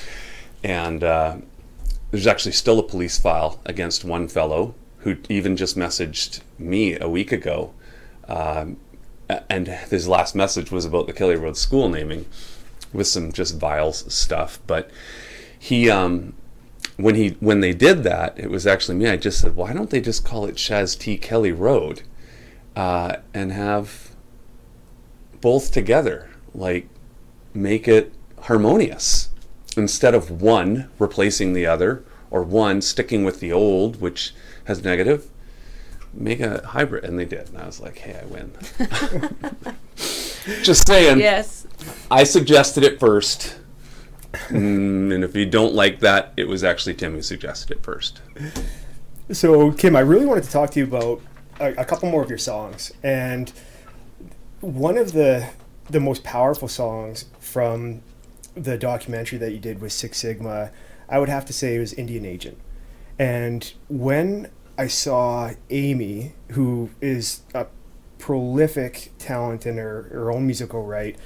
A: And there's actually still a police file against one fellow who even just messaged me a week ago. And his last message was about the Kelly Road school naming with some just vile stuff. But he... When they did that, it was actually me. I just said, why don't they just call it Shaz T. Kelly Road and have both together, like make it harmonious instead of one replacing the other or one sticking with the old, which has negative. Make a hybrid, and they did. And I was like, hey, I win. Just saying.
C: Yes.
A: I suggested it first. And if you don't like that, it was actually Tim who suggested it first.
B: So, Kym, I really wanted to talk to you about a couple more of your songs. And one of the most powerful songs from the documentary that you did with Six Sigma, I would have to say, was Indian Agent. And when I saw Amy, who is a prolific talent in her own musical right,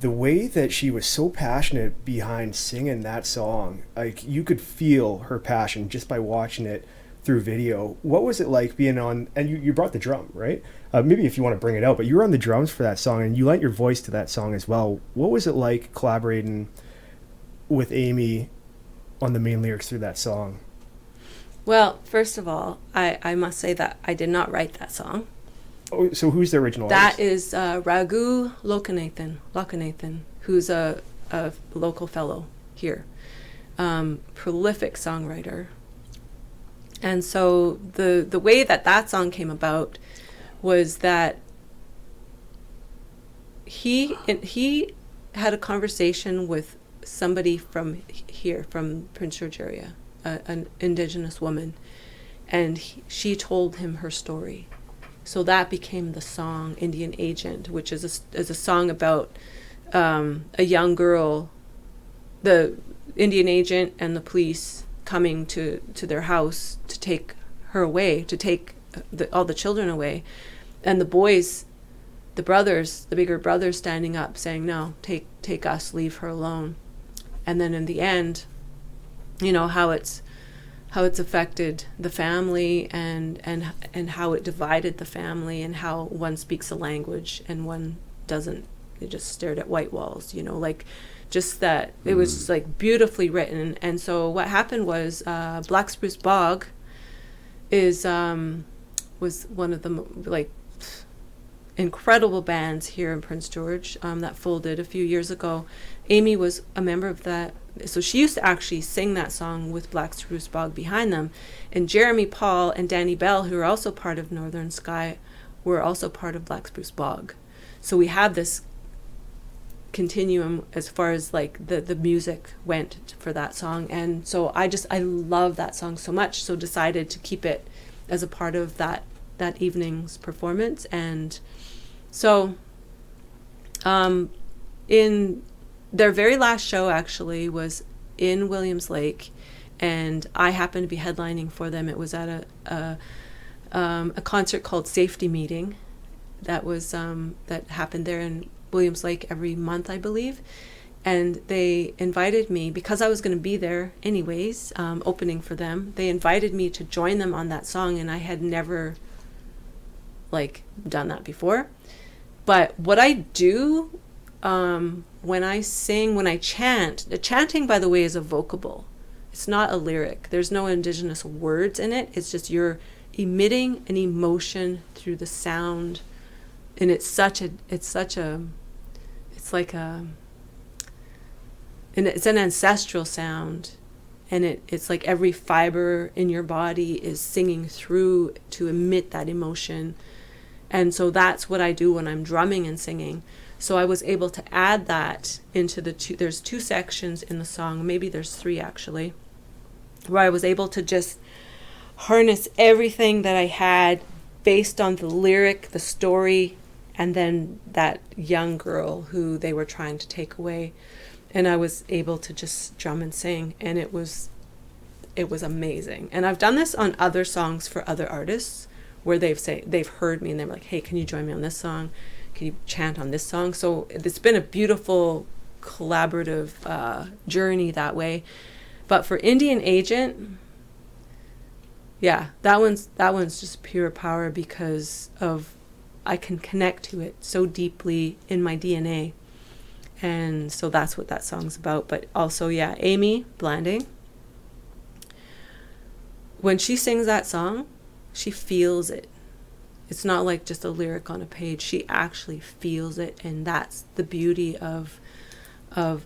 B: the way that she was so passionate behind singing that song, like you could feel her passion just by watching it through video. What was it like being on, and you brought the drum, right? Maybe if you want to bring it out, but you were on the drums for that song and you lent your voice to that song as well. What was it like collaborating with Amy on the main lyrics through that song?
C: Well, first of all, I must say that I did not write that song.
B: Oh, so who's the original
C: That
B: artist?
C: is Raghu Lokanathan, who's a local fellow here, prolific songwriter. And so the way that song came about was that he had a conversation with somebody from here, from Prince George area, an Indigenous woman, and she told him her story. So that became the song Indian Agent, which is a song about a young girl, the Indian agent and the police coming to their house to take her away, to take all the children away. And the boys, the brothers, the bigger brothers standing up saying, no, take us, leave her alone. And then in the end, you know, how it's affected the family and how it divided the family, and how one speaks a language and one doesn't. They just stared at white walls, you know, like just that. It was just like beautifully written. And so what happened was Black Spruce Bog was one of the like incredible bands here in Prince George that folded a few years ago. Amy was a member of that. So she used to actually sing that song with Black Spruce Bog behind them. And Jeremy Paul and Danny Bell, who are also part of Northern Sky, were also part of Black Spruce Bog. So we have this continuum as far as like the music went for that song. And so I love that song so much, so decided to keep it as a part of that evening's performance. And so in their very last show actually was in Williams Lake, and I happened to be headlining for them. It was at a concert called Safety Meeting that was that happened there in Williams Lake every month, I believe. And they invited me, because I was going to be there anyways, opening for them. They invited me to join them on that song, and I had never like done that before. But what I do when I sing, when I chant, the chanting, by the way, is a vocable. It's not a lyric. There's no Indigenous words in it. It's just you're emitting an emotion through the sound, and it's an ancestral sound, and it's like every fiber in your body is singing through to emit that emotion. And so that's what I do when I'm drumming and singing. So I was able to add that into there's 2 sections in the song, maybe there's 3 actually, where I was able to just harness everything that I had based on the lyric, the story, and then that young girl who they were trying to take away. And I was able to just drum and sing, and it was amazing. And I've done this on other songs for other artists, where they've heard me and they're like, hey, can you join me on this song? Can you chant on this song? So it's been a beautiful collaborative journey that way. But for Indian Agent, yeah, that one's just pure power, because of I can connect to it so deeply in my DNA. And so that's what that song's about. But also, yeah, Amy Blanding, when she sings that song, she feels it. It's not like just a lyric on a page. She actually feels it. And that's the beauty of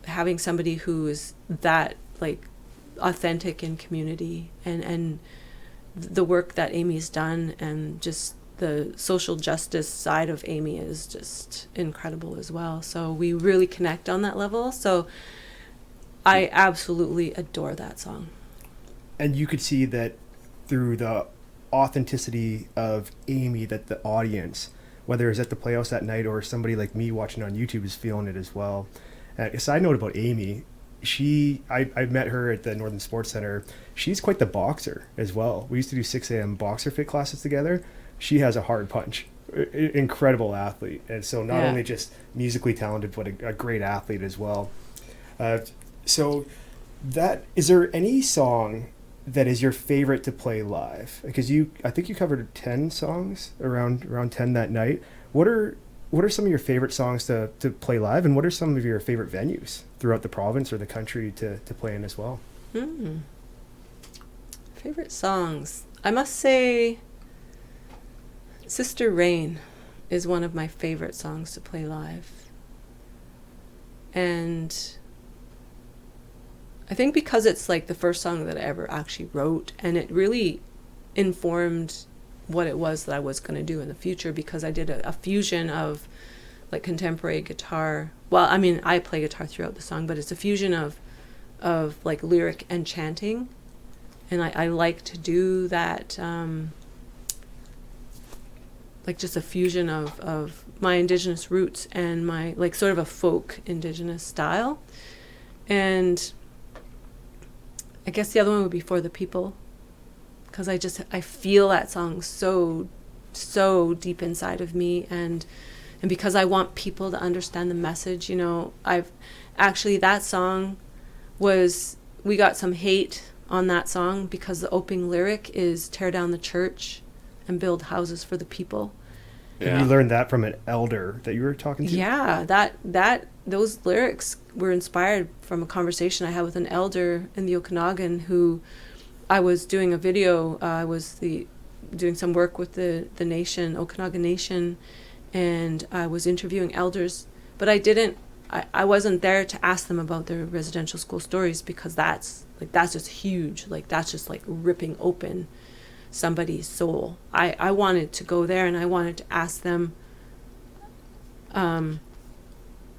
C: having somebody who is that like authentic in community, and the work that Amy's done, and just the social justice side of Amy is just incredible as well. So we really connect on that level. So I absolutely adore that song.
B: And you could see that through the authenticity of Amy, that the audience, whether it's at the Playhouse that night or somebody like me watching on YouTube, is feeling it as well. A side note about Amy, I met her at the Northern Sports Center. She's quite the boxer as well. We used to do 6 a.m. boxer fit classes together. She has a hard punch. Incredible athlete. And so not only just musically talented, but a great athlete as well. So is there any song that is your favorite to play live? Because I think you covered 10 songs, around 10 that night. What are some of your favorite songs to play live, and what are some of your favorite venues throughout the province or the country to play in as well?
C: Favorite songs, I must say Sister Rain is one of my favorite songs to play live. And I think because it's like the first song that I ever actually wrote, and it really informed what it was that I was going to do in the future, because I did a fusion of like contemporary guitar. Well, I mean, I play guitar throughout the song, but it's a fusion of like lyric and chanting. And I like to do that, like just a fusion of my Indigenous roots and my like sort of a folk Indigenous style. And I guess the other one would be For the People, because I feel that song so deep inside of me, and because I want people to understand the message. I've actually, that song we got some hate on that song because the opening lyric is tear down the church and build houses for the people.
B: Yeah. And you learned that from an elder that you were talking to?
C: Yeah, those lyrics were inspired from a conversation I had with an elder in the Okanagan who I was doing a video. I was doing some work with the nation, Okanagan Nation, and I was interviewing elders, but I wasn't there to ask them about their residential school stories, because that's just huge. Like, that's just like ripping open somebody's soul. I wanted to go there and I wanted to ask them,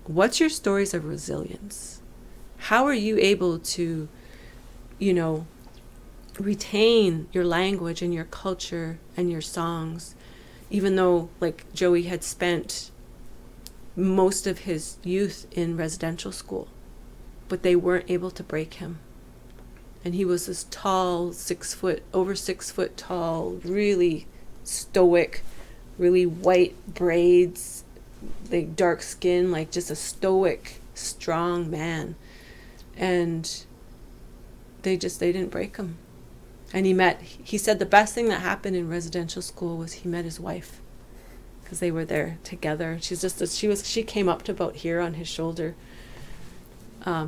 C: what's your stories of resilience? How are you able to, retain your language and your culture and your songs, even though like Joey had spent most of his youth in residential school, but they weren't able to break him. And he was this tall, over 6 foot tall, really stoic, really white braids, like dark skin, like just a stoic, strong man. And they didn't break him. And he said the best thing that happened in residential school was he met his wife, because they were there together. She came up to about here on his shoulder.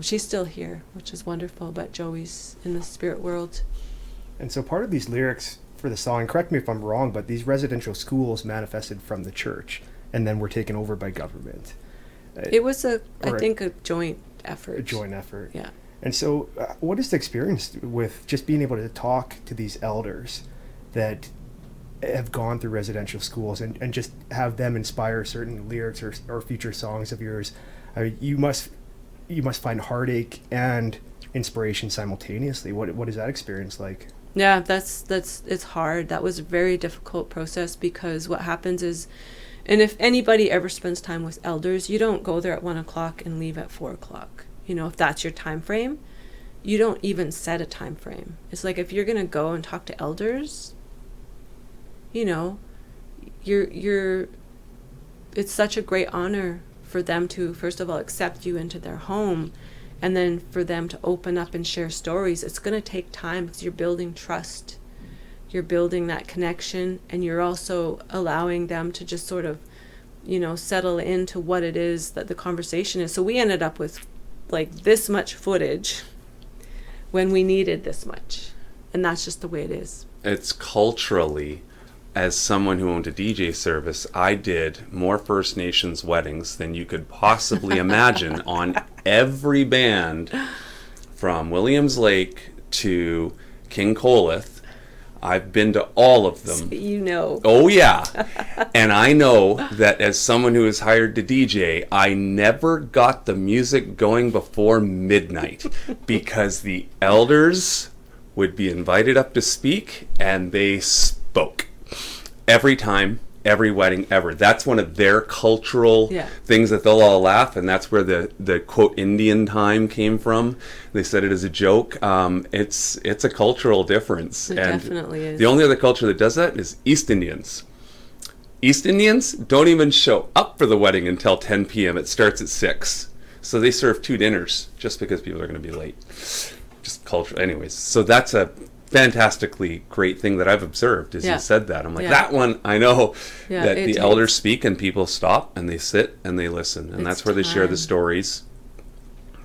C: She's still here, which is wonderful, but Joey's in the spirit world.
B: And so part of these lyrics for the song, correct me if I'm wrong, but these residential schools manifested from the church and then were taken over by government.
C: It was I think a joint effort.
B: A joint effort.
C: Yeah.
B: And so what is the experience with just being able to talk to these elders that have gone through residential schools and just have them inspire certain lyrics or future songs of yours? I mean, you must find heartache and inspiration simultaneously. What is that experience like?
C: Yeah, it's hard. That was a very difficult process, because what happens is, and if anybody ever spends time with elders, you don't go there at 1:00 and leave at 4:00. You know, if that's your time frame, you don't even set a time frame. It's like, if you're going to go and talk to elders, you know, it's such a great honor for them to, first of all, accept you into their home, and then for them to open up and share stories. It's going to take time, because you're building trust. You're building that connection, and you're also allowing them to just sort of, you know, settle into what it is that the conversation is. So we ended up with like this much footage when we needed this much. And that's just the way it is.
A: It's culturally, as someone who owned a DJ service, I did more First Nations weddings than you could possibly imagine on every band from Williams Lake to King Coleth. I've been to all of them.
C: You know.
A: Oh, yeah. And I know that as someone who is hired to DJ, I never got the music going before midnight, because the elders would be invited up to speak, and they spoke every time, every wedding ever. That's one of their cultural things that they'll all laugh, and that's where the quote Indian time came from. They said it as a joke. It's a cultural difference.
C: It definitely is.
A: The only other culture that does that is East Indians. East Indians don't even show up for the wedding until 10 p.m. It starts at 6. So they serve 2 dinners just because people are going to be late. Just culture. Anyways, so that's a fantastically great thing that I've observed as you said that. I'm like, that one, I know that the elders speak and people stop and they sit and they listen. And that's where they share the stories.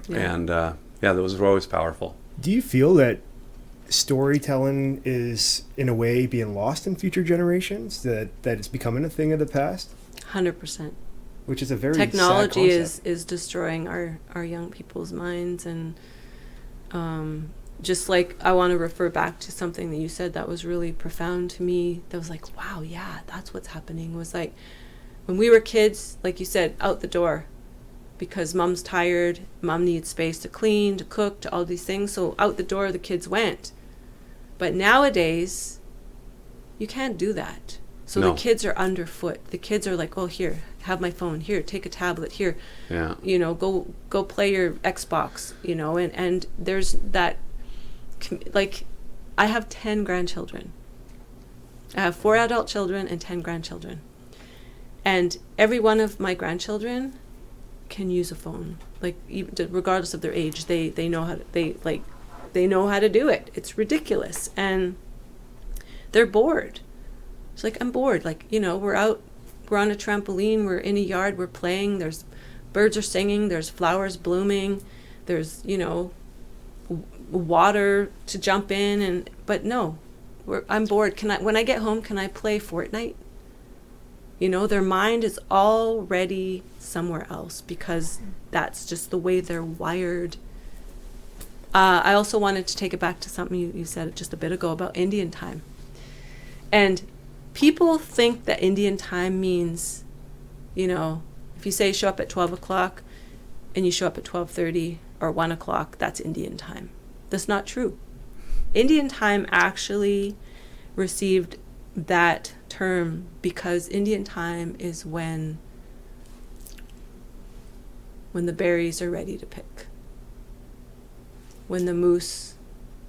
A: And those are always powerful.
B: Do you feel that storytelling is, in a way, being lost in future generations? That it's becoming a thing of the past?
C: 100%.
B: Which is a very
C: technology
B: sad
C: is destroying our young people's minds. And just like, I want to refer back to something that you said that was really profound to me. That was like, wow, yeah, that's what's happening. Was like, when we were kids, like you said, out the door, because mom's tired, mom needs space to clean, to cook, to all these things. So out the door the kids went. But nowadays, you can't do that. So the kids are underfoot. The kids are like, oh, here, have my phone. Here, take a tablet. Here, you know, go play your Xbox. You know, and there's that. Like, I have 10 grandchildren. I have 4 adult children and 10 grandchildren. And every one of my grandchildren can use a phone. Like, even regardless of their age, they know how to, they know how to do it. It's ridiculous. And they're bored. It's like, I'm bored. Like, you know, we're out, we're on a trampoline, we're in a yard, we're playing, there's birds are singing, there's flowers blooming, there's, you know, water to jump in, but no, I'm bored. When I get home, can I play Fortnite? You know, their mind is already somewhere else, because that's just the way they're wired. I also wanted to take it back to something you said just a bit ago about Indian time. And people think that Indian time means, you know, if you say show up at 12 o'clock and you show up at 12:30 or 1 o'clock, that's Indian time. That's not true. Indian time actually received that term because Indian time is when the berries are ready to pick, when the moose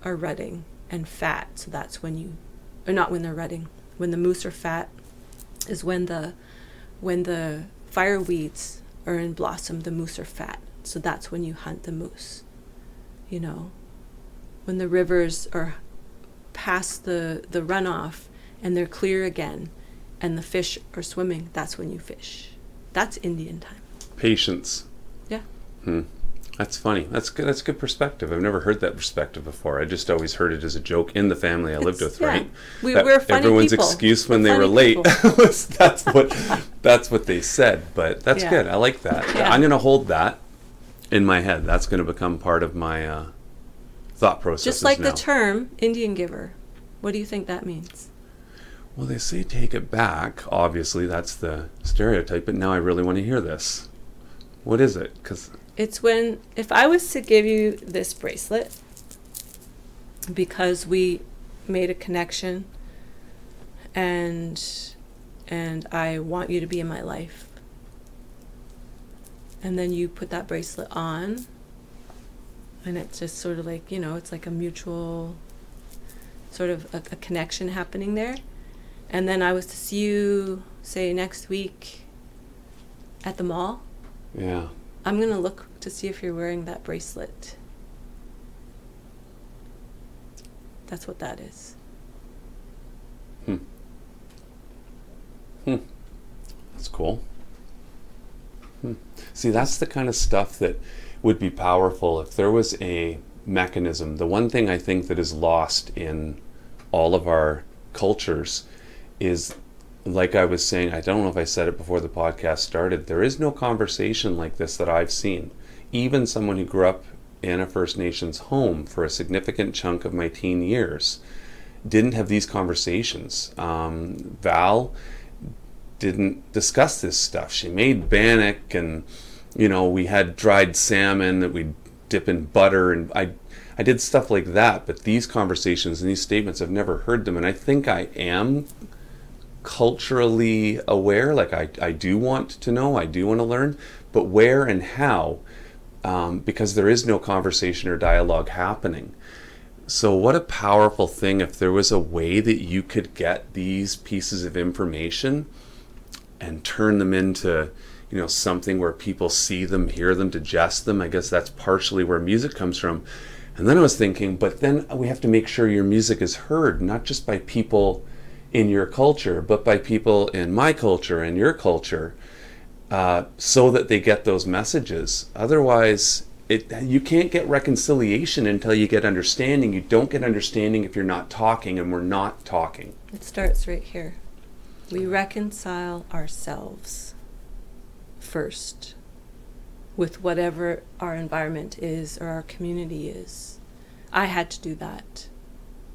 C: are rutting and fat. So that's when or not when they're rutting, when the moose are fat is when the fireweeds are in blossom, the moose are fat. So that's when you hunt the moose. You know, when the rivers are past the runoff and they're clear again and the fish are swimming, that's when you fish. That's Indian time.
A: Patience.
C: Yeah.
A: That's funny. That's good. That's good perspective. I've never heard that perspective before. I just always heard it as a joke in the family I lived with,
C: yeah.
A: right?
C: We're funny
A: everyone's
C: people.
A: excuse when
C: We're
A: they were
C: funny
A: late
C: people.
A: was that's what they said. But that's
C: Yeah.
A: good. I like that.
C: Yeah.
A: I'm going to hold that in my head. That's going to become part of my thought process.
C: Just like
A: now.
C: the term Indian giver. What do you think that means?
A: Well, they say take it back. Obviously, that's the stereotype. But now I really want to hear this. What is it? Because
C: It's when, if I was to give you this bracelet, because we made a connection and I want you to be in my life, and then you put that bracelet on, and it's just sort of like, you know, it's like a mutual sort of a connection happening there. And then I was to see you, say, next week at the mall.
A: yeah.
C: I'm going to look to see if you're wearing that bracelet. That's what that is.
A: That's cool. See, that's the kind of stuff that would be powerful if there was a mechanism. The one thing I think that is lost in all of our cultures is, like I was saying, I don't know if I said it before the podcast started, there is no conversation like this that I've seen. Even someone who grew up in a First Nations home for a significant chunk of my teen years didn't have these conversations. Val didn't discuss this stuff. She made bannock, and you know, we had dried salmon that we'd dip in butter, and I did stuff like that. But these conversations and these statements, I've never heard them, and I think I am culturally aware. Like I do want to know, I do want to learn, but where and how, because there is no conversation or dialogue happening. So what a powerful thing if there was a way that you could get these pieces of information and turn them into, you know, something where people see them, hear them, digest them. I guess that's partially where music comes from. And then I was thinking, but then we have to make sure your music is heard, not just by people in your culture, but by people in my culture and your culture, so that they get those messages. Otherwise, you can't get reconciliation until you get understanding. You don't get understanding if you're not talking, and we're not talking.
C: It starts right here. We reconcile ourselves first with whatever our environment is or our community is. I had to do that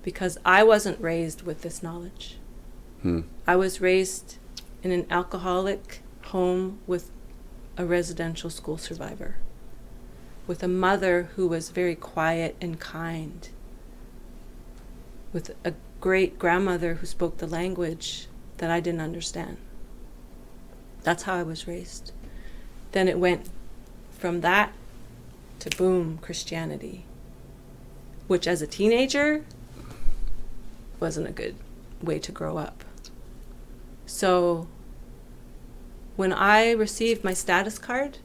C: because I wasn't raised with this knowledge. I was raised in an alcoholic home with a residential school survivor, with a mother who was very quiet and kind, with a great grandmother who spoke the language that I didn't understand. That's how I was raised. Then it went from that to boom, Christianity, which as a teenager wasn't a good way to grow up. So when I received my status card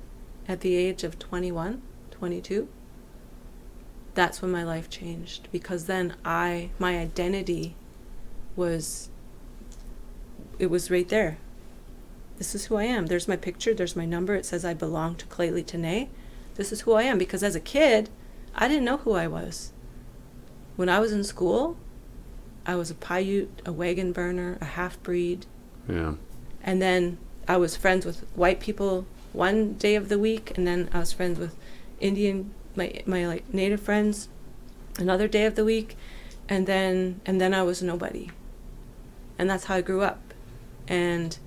C: at the age of 21, 22, that's when my life changed, because then my identity was right there. This is who I am. There's my picture, there's my number. It says I belong to Claylee Tene. This is who I am, because as a kid, I didn't know who I was. When I was in school, I was a Paiute, a wagon burner, a half-breed.
A: Yeah.
C: And then I was friends with white people one day of the week, and then I was friends with Indian, my like native friends another day of the week, and then I was nobody. And that's how I grew up. And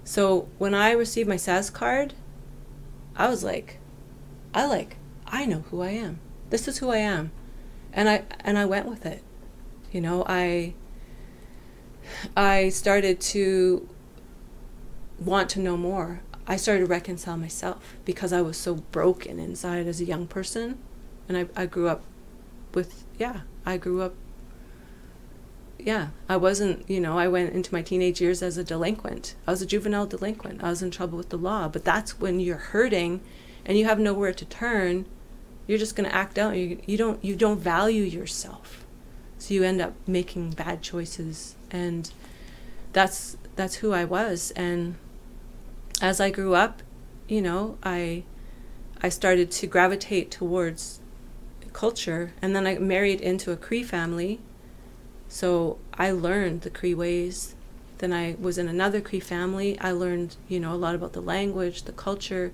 C: so when I received my SAS card, I was like, I know who I am. This is who I am. And I went with it. You know, I started to want to know more. I started to reconcile myself because I was so broken inside as a young person. And I grew up with, I grew up I wasn't, I went into my teenage years as a delinquent. I was a juvenile delinquent. I was in trouble with the law. But that's when you're hurting and you have nowhere to turn. You're just going to act out. You don't value yourself. So you end up making bad choices. And that's who I was. And as I grew up, I started to gravitate towards culture. And then I married into a Cree family. So I learned the Cree ways. Then I was in another Cree family. I learned, a lot about the language, the culture.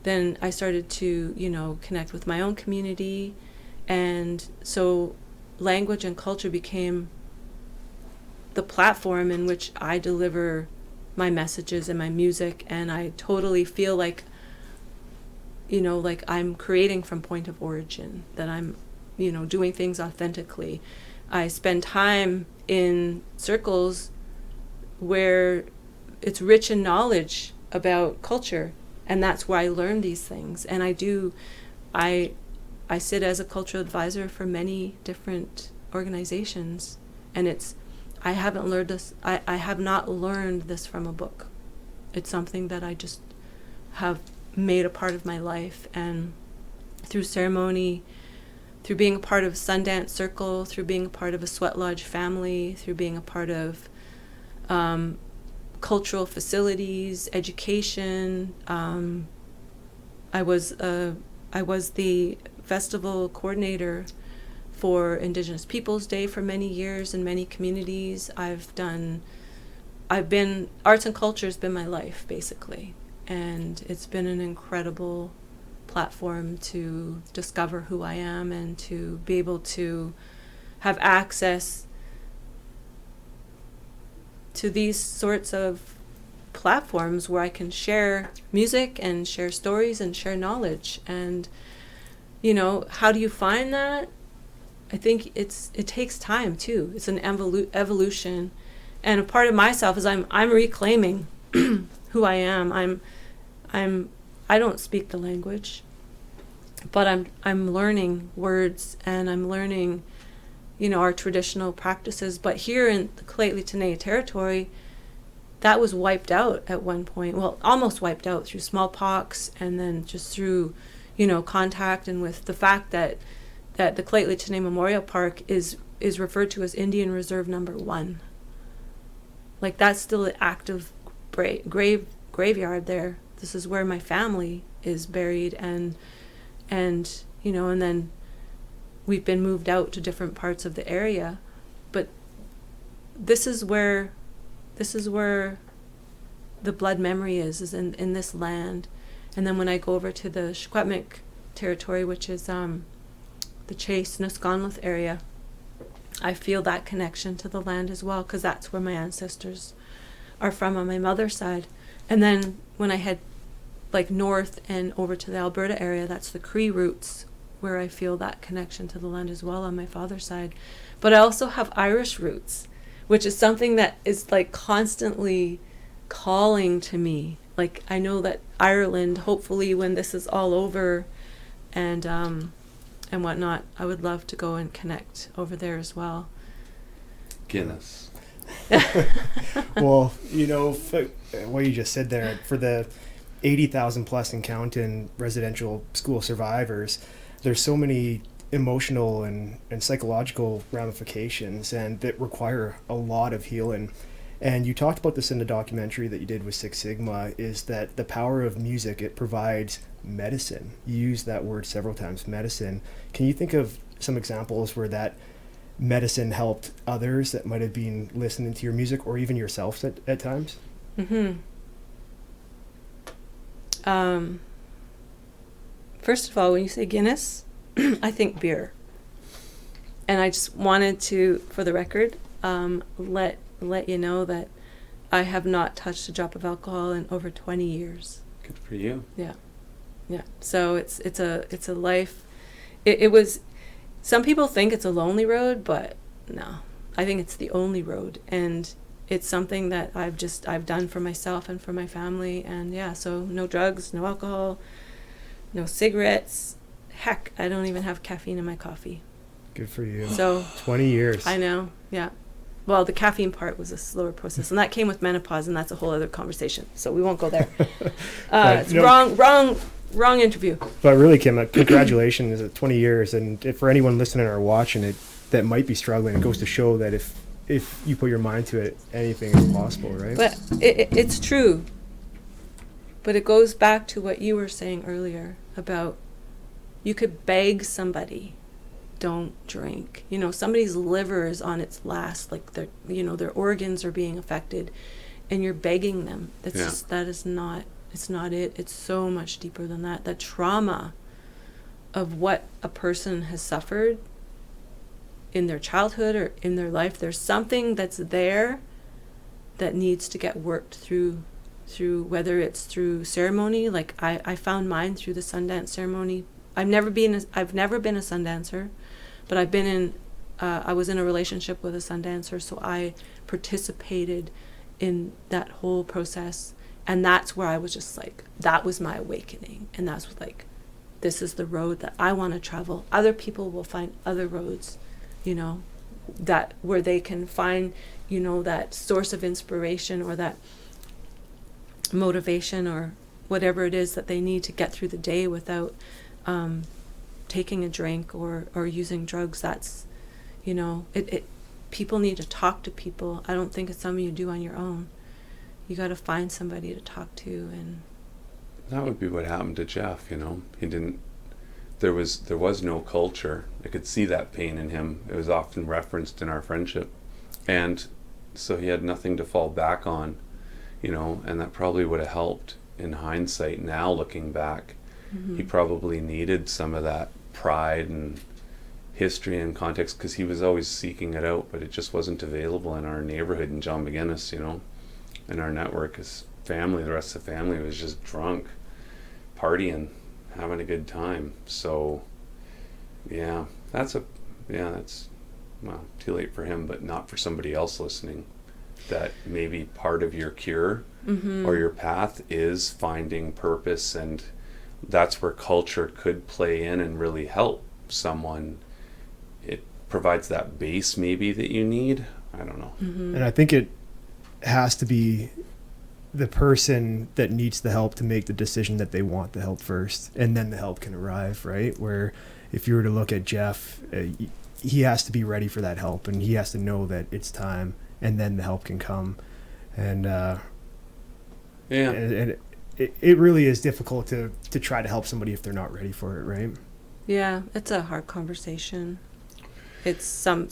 C: Then I started to, connect with my own community. And so language and culture became the platform in which I deliver my messages and my music. And I totally feel like, like I'm creating from point of origin, that I'm, doing things authentically. I spend time in circles where it's rich in knowledge about culture, and that's where I learn these things. And I sit as a cultural advisor for many different organizations, and I haven't learned this. I have not learned this from a book. It's something that I just have made a part of my life, and through ceremony, through being a part of Sundance Circle, through being a part of a Sweat Lodge family, through being a part of cultural facilities, education. I was the festival coordinator for Indigenous Peoples Day for many years in many communities. Arts and culture has been my life, basically. And it's been an incredible platform to discover who I am and to be able to have access to these sorts of platforms where I can share music and share stories and share knowledge. And how do you find that? I think it takes time too. It's an evolution, and a part of myself is I'm reclaiming who I am. I don't speak the language, but I'm learning words, and I'm learning, our traditional practices. But here in the Lheidli territory, that was wiped out at one point. Well, almost wiped out through smallpox, and then just through, contact, and with the fact that the Lheidli Memorial Park is referred to as Indian Reserve Number 1. Like, that's still an active graveyard there. This is where my family is buried, and then we've been moved out to different parts of the area. But this is where the blood memory is in this land. And then when I go over to the Secwepemc territory, which is the Chase, Nisconluth area, I feel that connection to the land as well, because that's where my ancestors are from on my mother's side. And then when I head north and over to the Alberta area, that's the Cree roots, where I feel that connection to the land as well on my father's side. But I also have Irish roots, which is something that is constantly calling to me. I know that Ireland, hopefully when this is all over and whatnot, I would love to go and connect over there as well.
A: Guinness.
B: Well, what you just said there, for the 80,000 plus and counting residential school survivors, there's so many emotional and psychological ramifications, and that require a lot of healing. And you talked about this in the documentary that you did with Six Sigma, is that the power of music, it provides medicine. You used that word several times, medicine. Can you think of some examples where that medicine helped others that might have been listening to your music, or even yourself at times?
C: Mm-hmm. First of all, when you say Guinness, I think beer. And I just wanted to, for the record, let you know that I have not touched a drop of alcohol in over 20 years.
A: Good for you.
C: Yeah. So it's a life. It was. Some people think it's a lonely road, but no, I think it's the only road, and it's something that I've done for myself and for my family. And yeah, so no drugs, no alcohol, no cigarettes. Heck, I don't even have caffeine in my coffee.
B: Good for you.
C: So
B: 20 years.
C: I know. Yeah. well, the caffeine part was a slower process, and that came with menopause, and that's a whole other conversation. So we won't go there. It's wrong interview.
B: But really, Kym, congratulations at 20 years. And if for anyone listening or watching it that might be struggling, it goes to show that if you put your mind to it, anything is possible, right?
C: But it's true. But it goes back to what you were saying earlier about you could beg somebody, don't drink. You know, somebody's liver is on its last, like their organs are being affected, and you're begging them. That's just, that is not, it's not it. It's so much deeper than that. The trauma of what a person has suffered in their childhood or in their life, there's something that's there that needs to get worked through whether it's through ceremony, like I found mine through the Sundance ceremony. I've never been a Sundancer, but I was in a relationship with a Sundancer, so I participated in that whole process, and that's where I was just like, that was my awakening, and that's like, this is the road that I want to travel. Other people will find other roads, you know, that where they can find, you know, that source of inspiration or that motivation or whatever it is that they need to get through the day without taking a drink or using drugs. That's, you know, it people need to talk to people. I don't think it's something you do on your own. You got to find somebody to talk to. And
A: that would be what happened to Jeff, you know. There was no culture. I could see that pain in him. It was often referenced in our friendship, and so he had nothing to fall back on, you know, and that probably would have helped in hindsight. Now looking back, he probably needed some of that pride and history and context, because he was always seeking it out, but it just wasn't available in our neighborhood in John McGuinness, you know. In our network, his family, the rest of the family was just drunk, partying, having a good time. So that's well, too late for him, but not for somebody else listening. That maybe part of your cure or your path is finding purpose, and that's where culture could play in and really help someone. It provides that base maybe that you need. I don't know.
B: And I think it has to be the person that needs the help to make the decision that they want the help first, and then the help can arrive, right? Where if you were to look at Jeff, he has to be ready for that help, and he has to know that it's time, and then the help can come. And and it really is difficult to try to help somebody if they're not ready for it, right?
C: Yeah, it's a hard conversation. It's some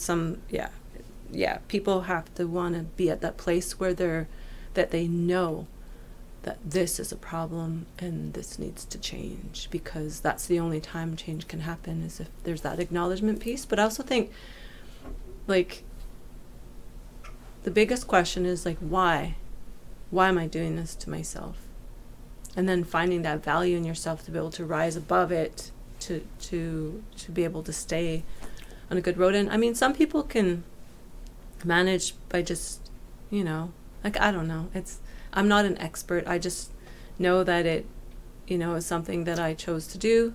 C: people have to want to be at that place where they know that this is a problem and this needs to change, because that's the only time change can happen, is if there's that acknowledgement piece. But I also think, like, the biggest question is, like, why am I doing this to myself? And then finding that value in yourself to be able to rise above it, to be able to stay on a good road. And I mean, some people can manage by just, you know, like, I don't know, I'm not an expert. I just know that it, you know, is something that I chose to do,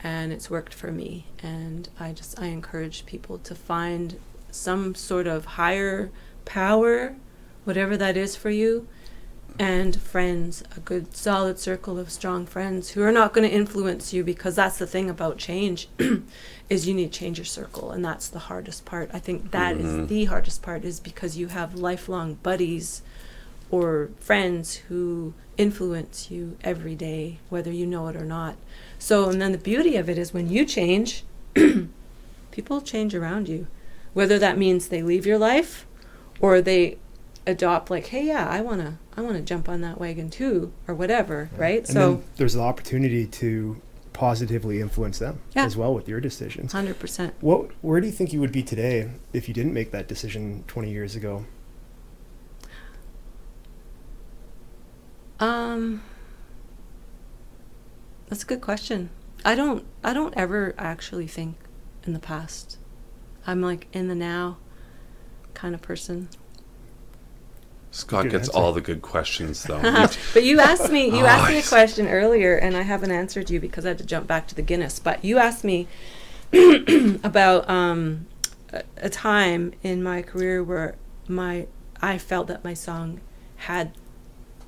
C: and it's worked for me. And I encourage people to find some sort of higher power, whatever that is for you, and friends, a good solid circle of strong friends who are not going to influence you, because that's the thing about change is you need to change your circle, and that's the hardest part. I think that is the hardest part, is because you have lifelong buddies or friends who influence you every day, whether you know it or not. So, and then the beauty of it is when you change, people change around you, whether that means they leave your life or they adopt, like, hey, yeah, I want to jump on that wagon too, or whatever, right?
B: And
C: so
B: then there's the opportunity to positively influence them as well with your decisions.
C: 100%.
B: Where do you think you would be today if you didn't make that decision 20 years ago?
C: That's a good question. I don't ever actually think in the past. I'm like in the now kind of person.
A: Scott
B: Good
A: gets
B: answer.
A: all the good questions, though.
C: But you asked me a question earlier, and I haven't answered you because I had to jump back to the Guinness. But you asked me about a time in my career where I felt that my song had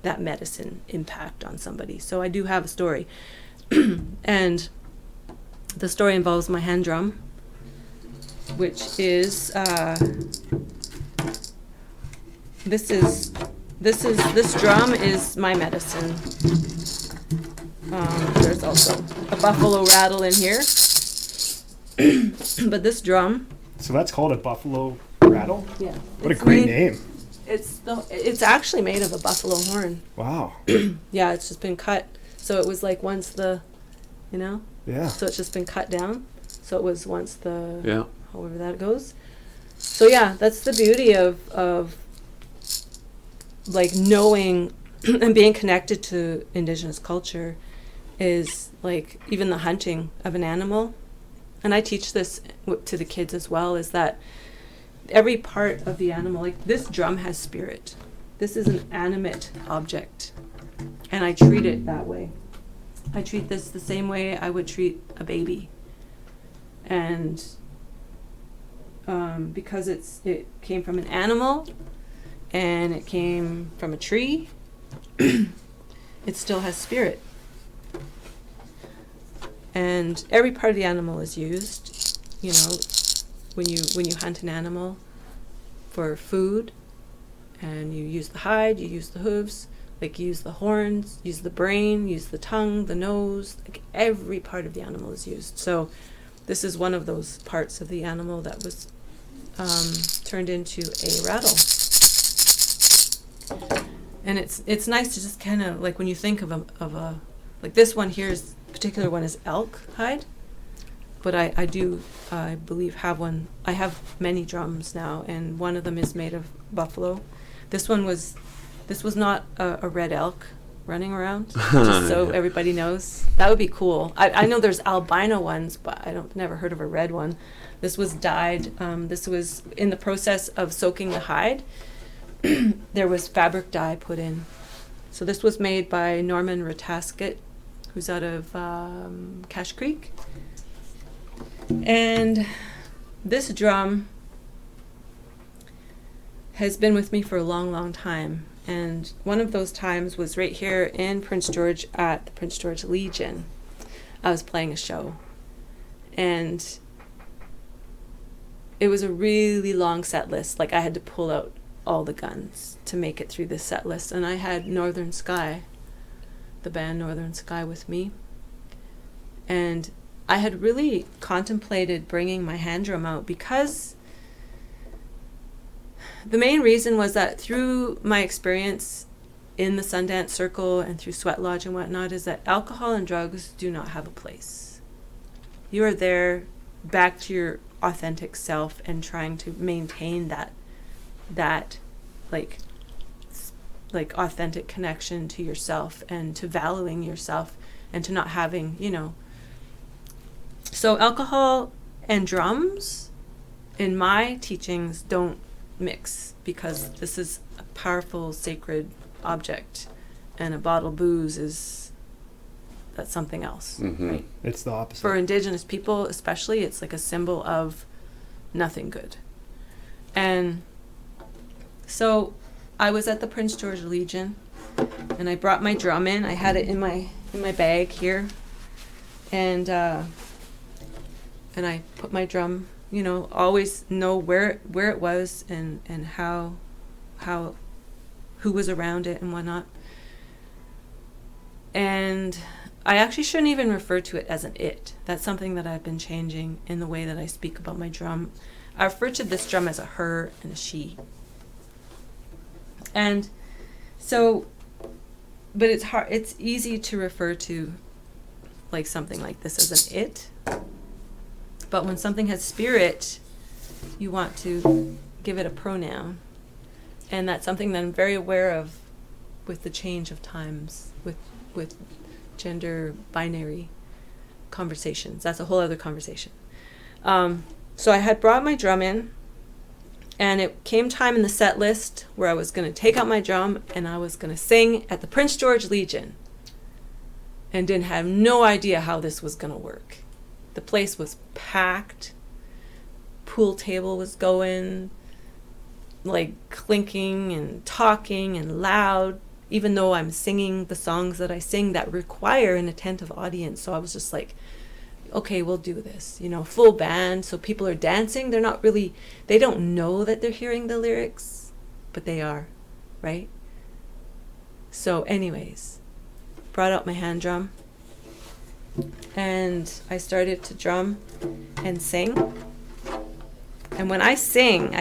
C: that medicine impact on somebody. So I do have a story. And the story involves my hand drum, which is this drum is my medicine. There's also a buffalo rattle in here. But this drum.
B: So that's called a buffalo rattle?
C: Yeah.
B: What a great name.
C: It's actually made of a buffalo horn.
B: Wow.
C: Yeah, it's just been cut. So it was like once the,
B: Yeah.
C: So it's just been cut down. So it was once the,
A: Yeah.
C: however that goes. So yeah, that's the beauty of like knowing and being connected to Indigenous culture, is like even the hunting of an animal. And I teach this to the kids as well, is that every part of the animal, like this drum has spirit. This is an animate object. And I treat it that way. I treat this the same way I would treat a baby. And because it came from an animal and it came from a tree, it still has spirit. And every part of the animal is used, when you hunt an animal for food, and you use the hide, you use the hooves, like you use the horns, use the brain, use the tongue, the nose, like every part of the animal is used. So this is one of those parts of the animal that was turned into a rattle. And it's nice to just kind of, like when you think of a like this one here is, particular one is elk hide, but I believe have one. I have many drums now, and one of them is made of buffalo. This was not a red elk running around, just so everybody knows. That would be cool. I know there's albino ones, but never heard of a red one. This was dyed. This was in the process of soaking the hide. There was fabric dye put in. So this was made by Norman Ratasket, who's out of Cache Creek. And this drum has been with me for a long, long time. And one of those times was right here in Prince George at the Prince George Legion. I was playing a show. And it was a really long set list. Like I had to pull out all the guns to make it through this set list. And I had Northern Sky, the band Northern Sky, with me. And I had really contemplated bringing my hand drum out because the main reason was that through my experience in the Sundance Circle and through Sweat Lodge and whatnot, is that alcohol and drugs do not have a place. You are there back to your authentic self and trying to maintain that like authentic connection to yourself and to valuing yourself and to not having, So alcohol and drums in my teachings don't mix, because this is a powerful sacred object, and a bottle of booze that's something else.
A: Mm-hmm.
C: Right?
B: It's the opposite.
C: For Indigenous people especially, it's like a symbol of nothing good. And so I was at the Prince George Legion, and I brought my drum in. I had it in my bag here, and I put my drum. Always know where it was and how who was around it and whatnot. And I actually shouldn't even refer to it as an it. That's something that I've been changing in the way that I speak about my drum. I refer to this drum as a her and a she. And so, but it's hard. It's easy to refer to like something like this as an it. But when something has spirit, you want to give it a pronoun. And that's something that I'm very aware of with the change of times, with gender binary conversations. That's a whole other conversation. So I had brought my drum in, and it came time in the set list where I was going to take out my drum and I was going to sing at the Prince George Legion, and didn't have no idea how this was going to work. The place was packed. pool table was going, like clinking and talking and loud, even though I'm singing the songs that I sing that require an attentive audience. So I was just like, okay, we'll do this, you know, full band. So people are dancing. They're not really, they don't know that they're hearing the lyrics, but they are, right? So anyways, brought out my hand drum and I started to drum and sing. And when I sing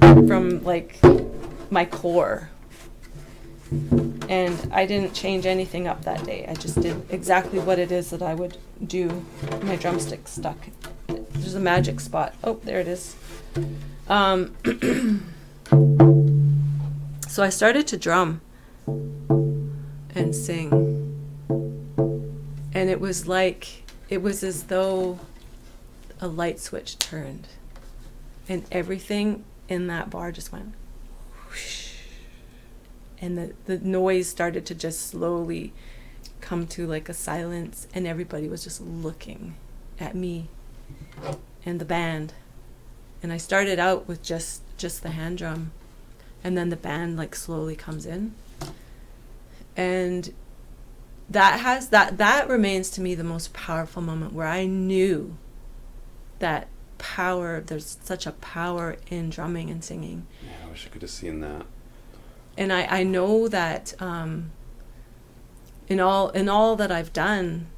C: from like my core. And I didn't change anything up that day. I just did exactly what it is that I would do. My drumstick stuck. There's a magic spot. Oh, there it is. So I started to drum and sing. And it was as though a light switch turned. And everything in that bar just went whoosh. And the noise started to just slowly come to like a silence, and everybody was just looking at me and the band. And I started out with just the hand drum, and then the band like slowly comes in. And that remains to me the most powerful moment, where I knew that power, there's such a power in drumming and singing.
A: Yeah, I wish I could have seen that.
C: And I know that in all that I've done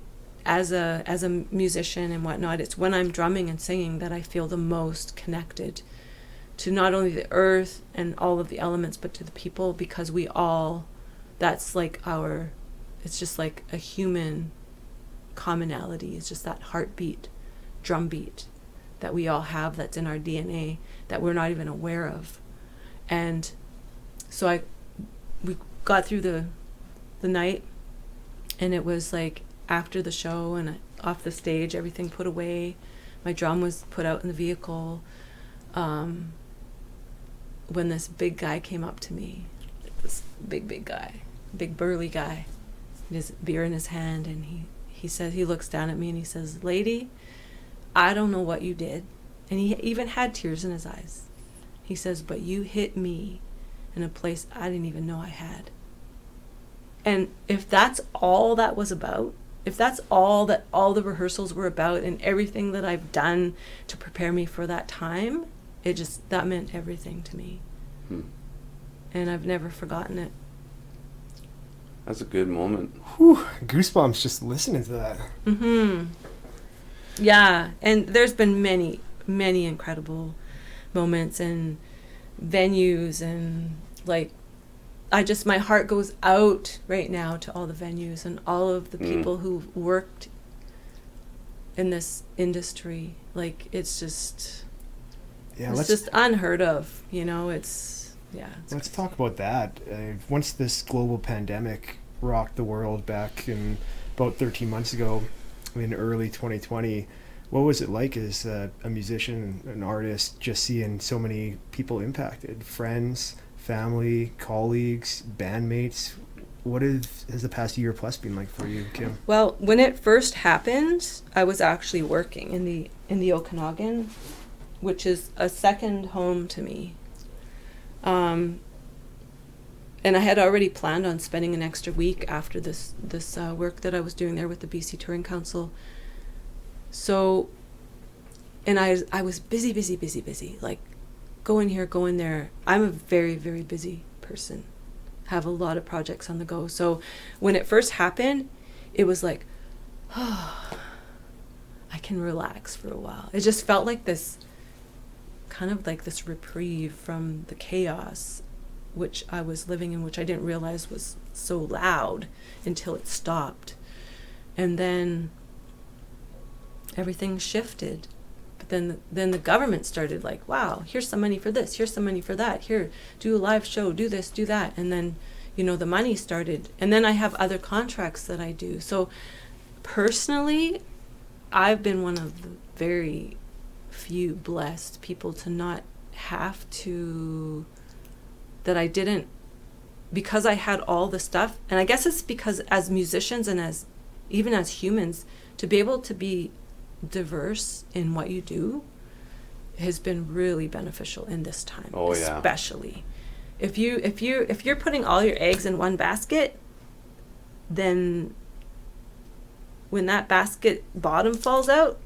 C: as a musician and whatnot, it's when I'm drumming and singing that I feel the most connected to not only the earth and all of the elements, but to the people, because that's like it's just like a human commonality. It's just that heartbeat, drum beat that we all have, that's in our DNA, that we're not even aware of. And so we got through the night, and it was like after the show and off the stage, everything put away. My drum was put out in the vehicle. When this big guy came up to me, this big guy, big burly guy, his beer in his hand, and he says, he looks down at me and he says, "Lady, I don't know what you did," and he even had tears in his eyes. He says, "But you hit me in a place I didn't even know I had." And if that's all that was about, if that's all that all the rehearsals were about, and everything that I've done to prepare me for that time, that meant everything to me. And I've never forgotten it.
A: That's a good moment.
B: Whew, goosebumps just listening to that.
C: Yeah, and there's been many incredible moments and venues, and like my heart goes out right now to all the venues and all of the people who worked in this industry. Like it's just unheard of, you know. Let's
B: talk about that. Once this global pandemic rocked the world back in about 13 months ago, in early 2020, what was it like as a musician, an artist, just seeing so many people impacted? Friends, family, colleagues, bandmates. What has the past year plus been like for you, Kym?
C: Well, when it first happened, I was actually working in the Okanagan, which is a second home to me. And I had already planned on spending an extra week after this work that I was doing there with the BC Touring Council. So, and I was busy, like going here, going there. I'm a very, very busy person, have a lot of projects on the go. So when it first happened, it was like, oh, I can relax for a while. It just felt like this, kind of like this reprieve from the chaos which I was living in, which I didn't realize was so loud until it stopped. And then everything shifted. But then the government started like, wow, here's some money for this, here's some money for that, here, do a live show, do this, do that. And then, you know, the money started. And then I have other contracts that I do. So personally, I've been one of the very few blessed people to not have to, that I didn't, because I had all the stuff. And I guess it's because as musicians and as even as humans, to be able to be diverse in what you do, has been really beneficial in this time.
A: Oh, yeah.
C: Especially if you're putting all your eggs in one basket, then when that basket bottom falls out,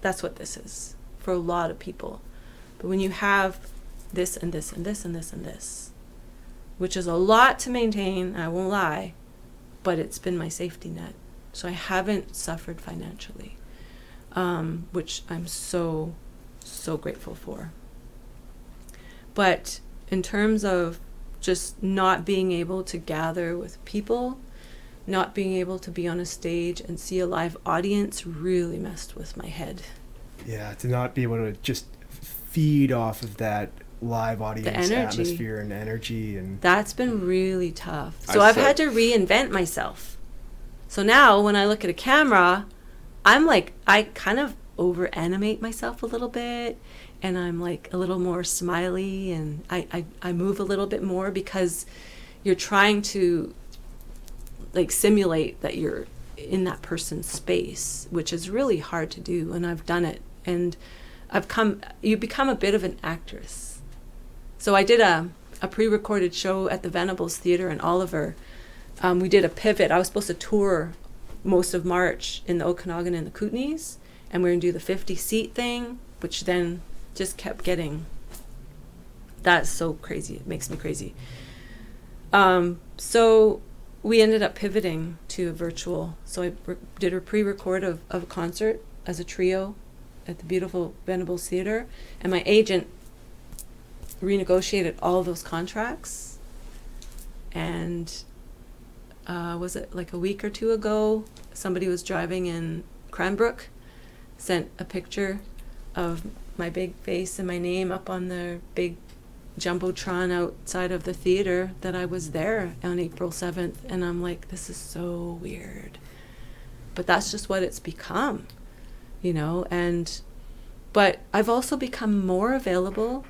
C: that's what this is for a lot of people. But when you have this and this and this and this and this, which is a lot to maintain, I won't lie, but it's been my safety net. So I haven't suffered financially, which I'm so, so grateful for. But in terms of just not being able to gather with people, not being able to be on a stage and see a live audience really messed with my head.
B: Yeah, to not be able to just feed off of that live audience atmosphere and energy. And
C: that's been really tough. So I've had to reinvent myself. So now when I look at a camera, I'm like, I kind of over animate myself a little bit, and I'm like a little more smiley, and I move a little bit more because you're trying to like simulate that you're in that person's space, which is really hard to do, and I've done it, and you become a bit of an actress. So I did a pre-recorded show at the Venables Theatre in Oliver. We did a pivot. I was supposed to tour most of March in the Okanagan and the Kootenays, and we were going to do the 50-seat thing, which then just kept getting... That's so crazy. It makes me crazy. So we ended up pivoting to a virtual. So I did a pre-record of a concert as a trio at the beautiful Venables Theatre, and my agent renegotiated all of those contracts. And was it like a week or two ago, somebody was driving in Cranbrook, sent a picture of my big face and my name up on the big jumbotron outside of the theater that I was there on April 7th, and I'm like, this is so weird, but that's just what it's become, you know. But I've also become more available.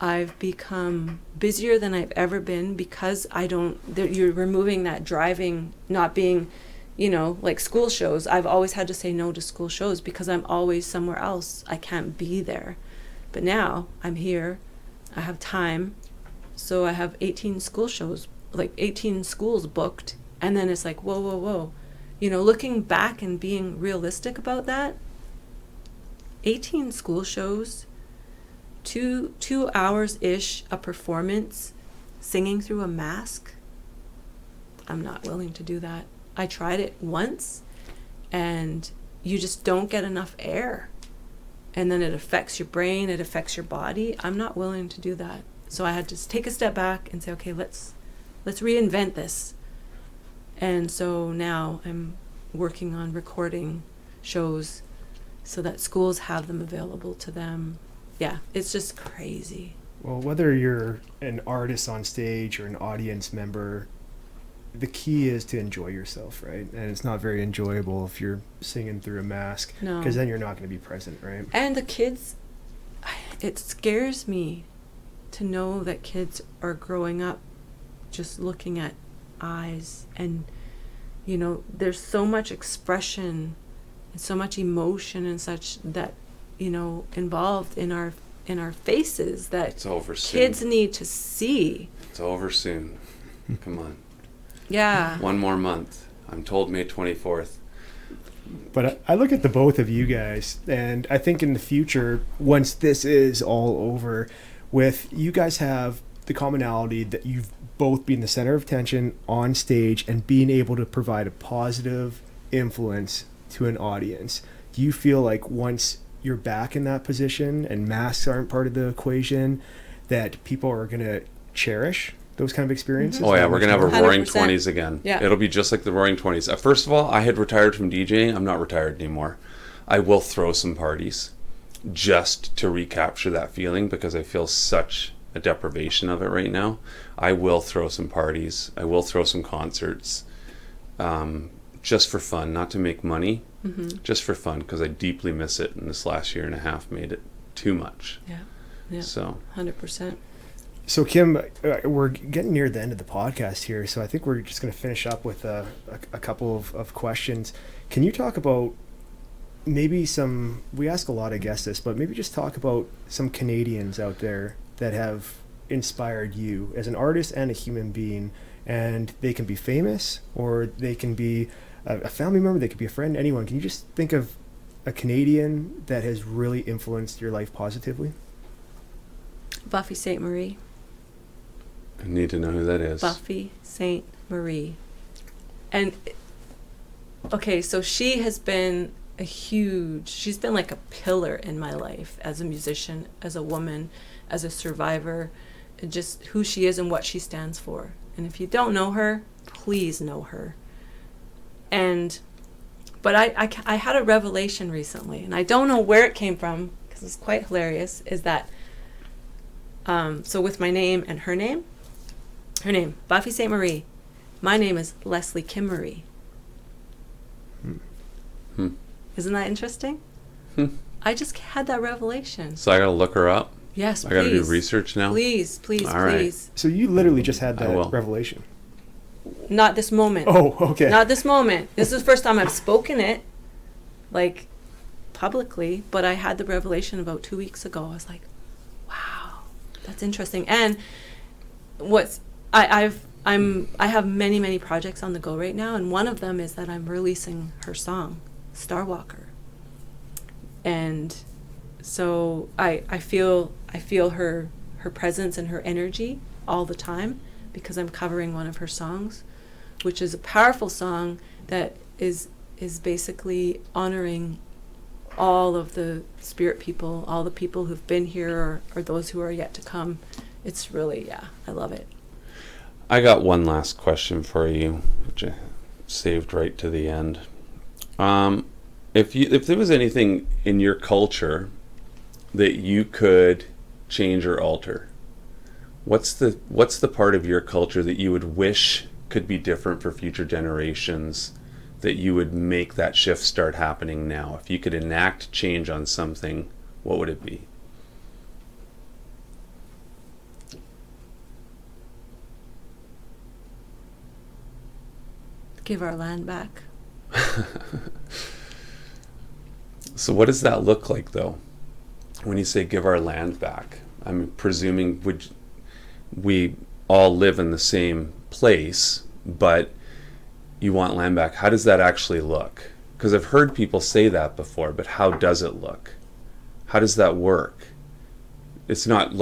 C: I've become busier than I've ever been because you're removing that driving, not being, you know, like school shows. I've always had to say no to school shows because I'm always somewhere else. I can't be there. But now I'm here. I have time. So I have 18 school shows, like 18 schools booked. And then it's like, whoa, whoa, whoa. You know, looking back and being realistic about that, 18 school shows, 2 hours-ish a performance, singing through a mask. I'm not willing to do that. I tried it once, and you just don't get enough air. And then it affects your brain, it affects your body. I'm not willing to do that. So I had to take a step back and say, okay, let's reinvent this. And so now I'm working on recording shows so that schools have them available to them. Yeah, it's just crazy.
B: Well, whether you're an artist on stage or an audience member, the key is to enjoy yourself, right? And it's not very enjoyable if you're singing through a mask, because then you're not going to be present, right?
C: And the kids, it scares me to know that kids are growing up just looking at eyes, and you know, there's so much expression and so much emotion and such that, you know, involved in our faces that
A: it's over soon.
C: Kids need to see.
A: It's over soon. Come on.
C: Yeah.
A: One more month. I'm told May 24th.
B: But I look at the both of you guys, and I think in the future, once this is all over, with you guys have the commonality that you've both been the center of attention on stage and being able to provide a positive influence to an audience. Do you feel like once you're back in that position and masks aren't part of the equation, that people are going to cherish those kind of experiences?
A: Oh yeah, we're going to have a roaring
C: 100%.
A: 20s again.
C: Yeah.
A: It'll be just like the roaring 20s. First of all, I had retired from DJing. I'm not retired anymore. I will throw some parties just to recapture that feeling because I feel such a deprivation of it right now. I will throw some parties. I will throw some concerts. Just for fun, not to make money, just for fun, because I deeply miss it, and this last year and a half made it too much.
C: Yeah.
A: So
C: 100%.
B: So Kym, we're getting near the end of the podcast here, so I think we're just going to finish up with a couple of questions. Can you talk about maybe we ask a lot of guests this, but maybe just talk about some Canadians out there that have inspired you as an artist and a human being. And they can be famous, or they can be a family member, they could be a friend, anyone. Can you just think of a Canadian that has really influenced your life positively?
C: Buffy Sainte Marie.
A: I need to know who that is.
C: Buffy Sainte Marie. And, okay, so she has been she's been like a pillar in my life as a musician, as a woman, as a survivor, and just who she is and what she stands for. And if you don't know her, please know her. But I had a revelation recently, and I don't know where it came from, because it's quite hilarious, is that, so with my name and her name, Buffy Sainte Marie, my name is Leslie Kym Marie. Isn't that interesting? I just had that revelation.
A: So I gotta look her up?
C: Yes, please.
A: I gotta do research now?
C: Please.
A: All right.
B: So you literally just had that revelation?
C: Not this moment.
B: Oh, okay.
C: Not this moment. This is the first time I've spoken it, like, publicly, but I had the revelation about 2 weeks ago. I was like, wow, that's interesting. And I have many projects on the go right now, and one of them is that I'm releasing her song, Star Walker. And so I feel her presence and her energy all the time, because I'm covering one of her songs, which is a powerful song that is basically honoring all of the spirit people, all the people who've been here or those who are yet to come. It's really, I love it.
A: I got one last question for you, which I saved right to the end. If there was anything in your culture that you could change or alter, what's the part of your culture that you would wish could be different for future generations, that you would make that shift start happening now? If you could enact change on something, what would it be?
C: Give our land back.
A: So what does that look like, though? When you say give our land back, I'm presuming we all live in the same place, but you want land back. How does that actually look? Because I've heard people say that before, but how does it look? How does that work? It's not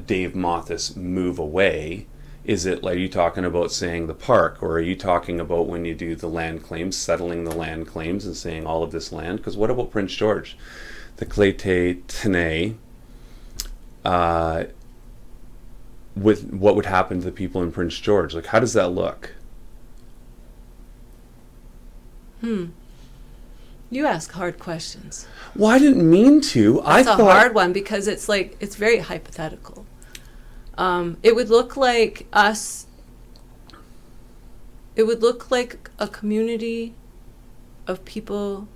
A: Dave Mathis move away. Is it like, are you talking about saying the park, or are you talking about when you do the land claims, settling the land claims and saying all of this land? Because what about Prince George? The Clété Téné, with what would happen to the people in Prince George? Like, how does that look?
C: You ask hard questions.
A: Well, I didn't mean to.
C: That's a hard one, because it's very hypothetical. It would look like us. It would look like a community of people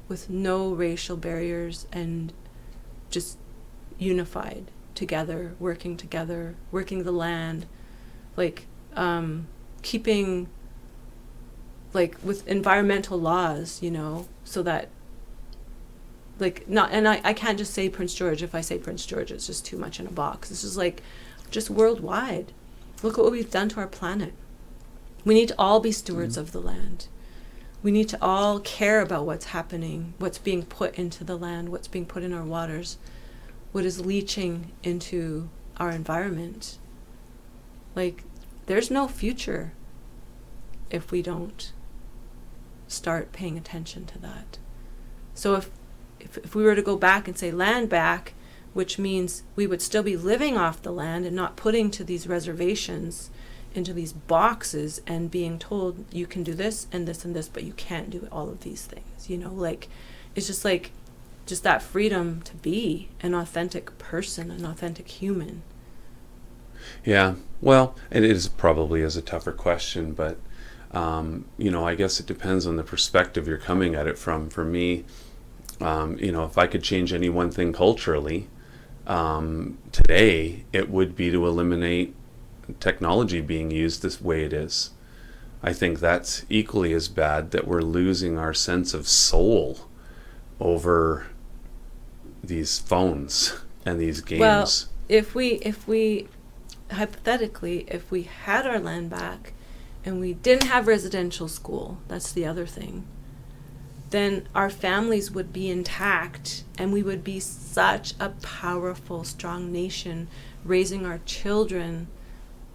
C: with no racial barriers and just unified together, working the land, keeping, with environmental laws, so that, I can't just say Prince George. If I say Prince George, it's just too much in a box. This is just worldwide. Look at what we've done to our planet. We need to all be stewards of the land. We need to all care about what's happening, what's being put into the land, what's being put in our waters, what is leaching into our environment. There's no future if we don't start paying attention to that. So if we were to go back and say land back, which means we would still be living off the land and not putting to these reservations, into these boxes, and being told you can do this and this and this, but you can't do all of these things. It's just that freedom to be an authentic person, an authentic human.
A: Yeah, well, it probably is a tougher question, but I guess it depends on the perspective you're coming at it from. For me, if I could change any one thing culturally, today, it would be to eliminate technology being used this way it is. I think that's equally as bad, that we're losing our sense of soul over these phones and these games.
C: Well, if we hypothetically, if we had our land back and we didn't have residential school, that's the other thing, then our families would be intact and we would be such a powerful, strong nation raising our children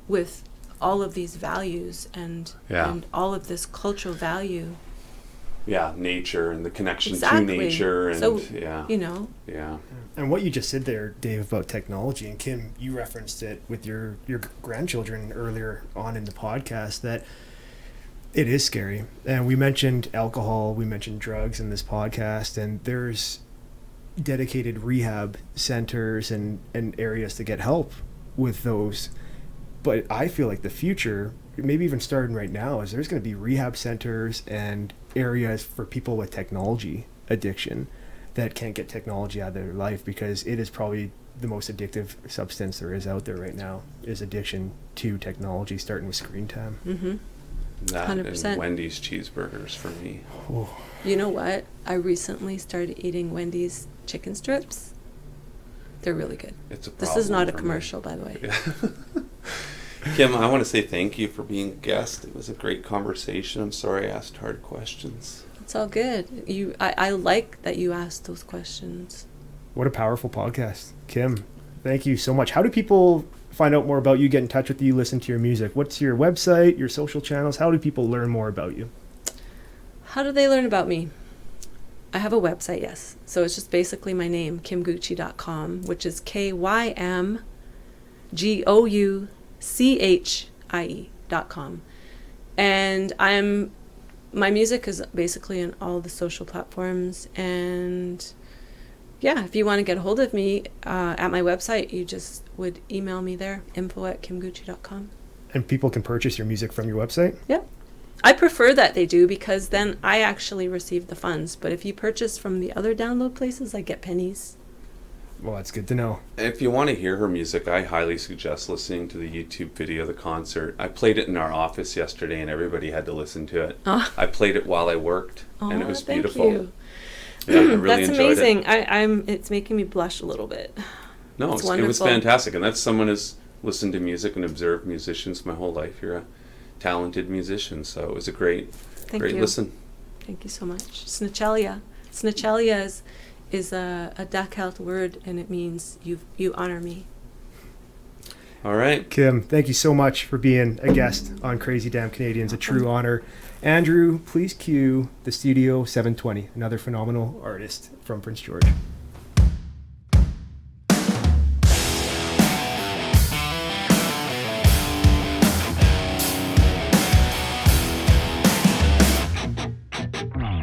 C: with all of these values and all of this cultural value.
A: Yeah, nature and the connection
C: Exactly.
A: to nature. And
C: So,
A: yeah.
C: you know,
A: Yeah.
B: And what you just said there, Dave, about technology, and Kym, you referenced it with your grandchildren earlier on in the podcast, that it is scary. And we mentioned alcohol, we mentioned drugs in this podcast, and there's dedicated rehab centers and areas to get help with those. But I feel like the future, maybe even starting right now, is there's going to be rehab centers and areas for people with technology addiction that can't get technology out of their life, because it is probably the most addictive substance there is out there right now, is addiction to technology, starting with screen time.
C: mm-hmm.
A: That
C: 100%.
A: and Wendy's cheeseburgers for me.
B: Oh.
C: You know what? I recently started eating Wendy's chicken strips. They're really good.
A: It's a
C: This is not a
A: problem for me.
C: commercial, by the way.
A: Yeah. Kym, I want to say thank you for being a guest. It was a great conversation. I'm sorry I asked hard questions.
C: It's all good. I like that you asked those questions.
B: What a powerful podcast. Kym, thank you so much. How do people find out more about you, get in touch with you, listen to your music? What's your website, your social channels? How do people learn more about you?
C: How do they learn about me? I have a website, yes. So it's just basically my name, kymgouchie.com, which is KymGouchie.com. And my music is basically on all the social platforms. And yeah, if you want to get a hold of me at my website, you just would email me there, info@kymgouchie.com.
B: And people can purchase your music from your website?
C: Yep. I prefer that they do, because then I actually receive the funds. But if you purchase from the other download places, I get pennies.
B: Well, that's good to know.
A: If you want to hear her music, I highly suggest listening to the YouTube video of the concert. I played it in our office yesterday and everybody had to listen to it.
C: Oh.
A: I played it while I worked and it was
C: thank
A: beautiful.
C: you.
A: Yeah, I really
C: That's
A: enjoyed
C: amazing.
A: it.
C: It's making me blush a little bit.
A: No,
C: It's
A: it was
C: wonderful.
A: fantastic. And that's someone who's listened to music and observed musicians my whole life. You're a talented musician, so it was a great
C: Thank
A: great
C: you.
A: listen.
C: Thank you so much. Snachelia. Snachelia is a Dakelt word, and it means you honor me.
A: All right.
B: Kym, thank you so much for being a guest on Crazy Damn Canadians. A true honor. Andrew, please cue the Studio 720, another phenomenal artist from Prince George.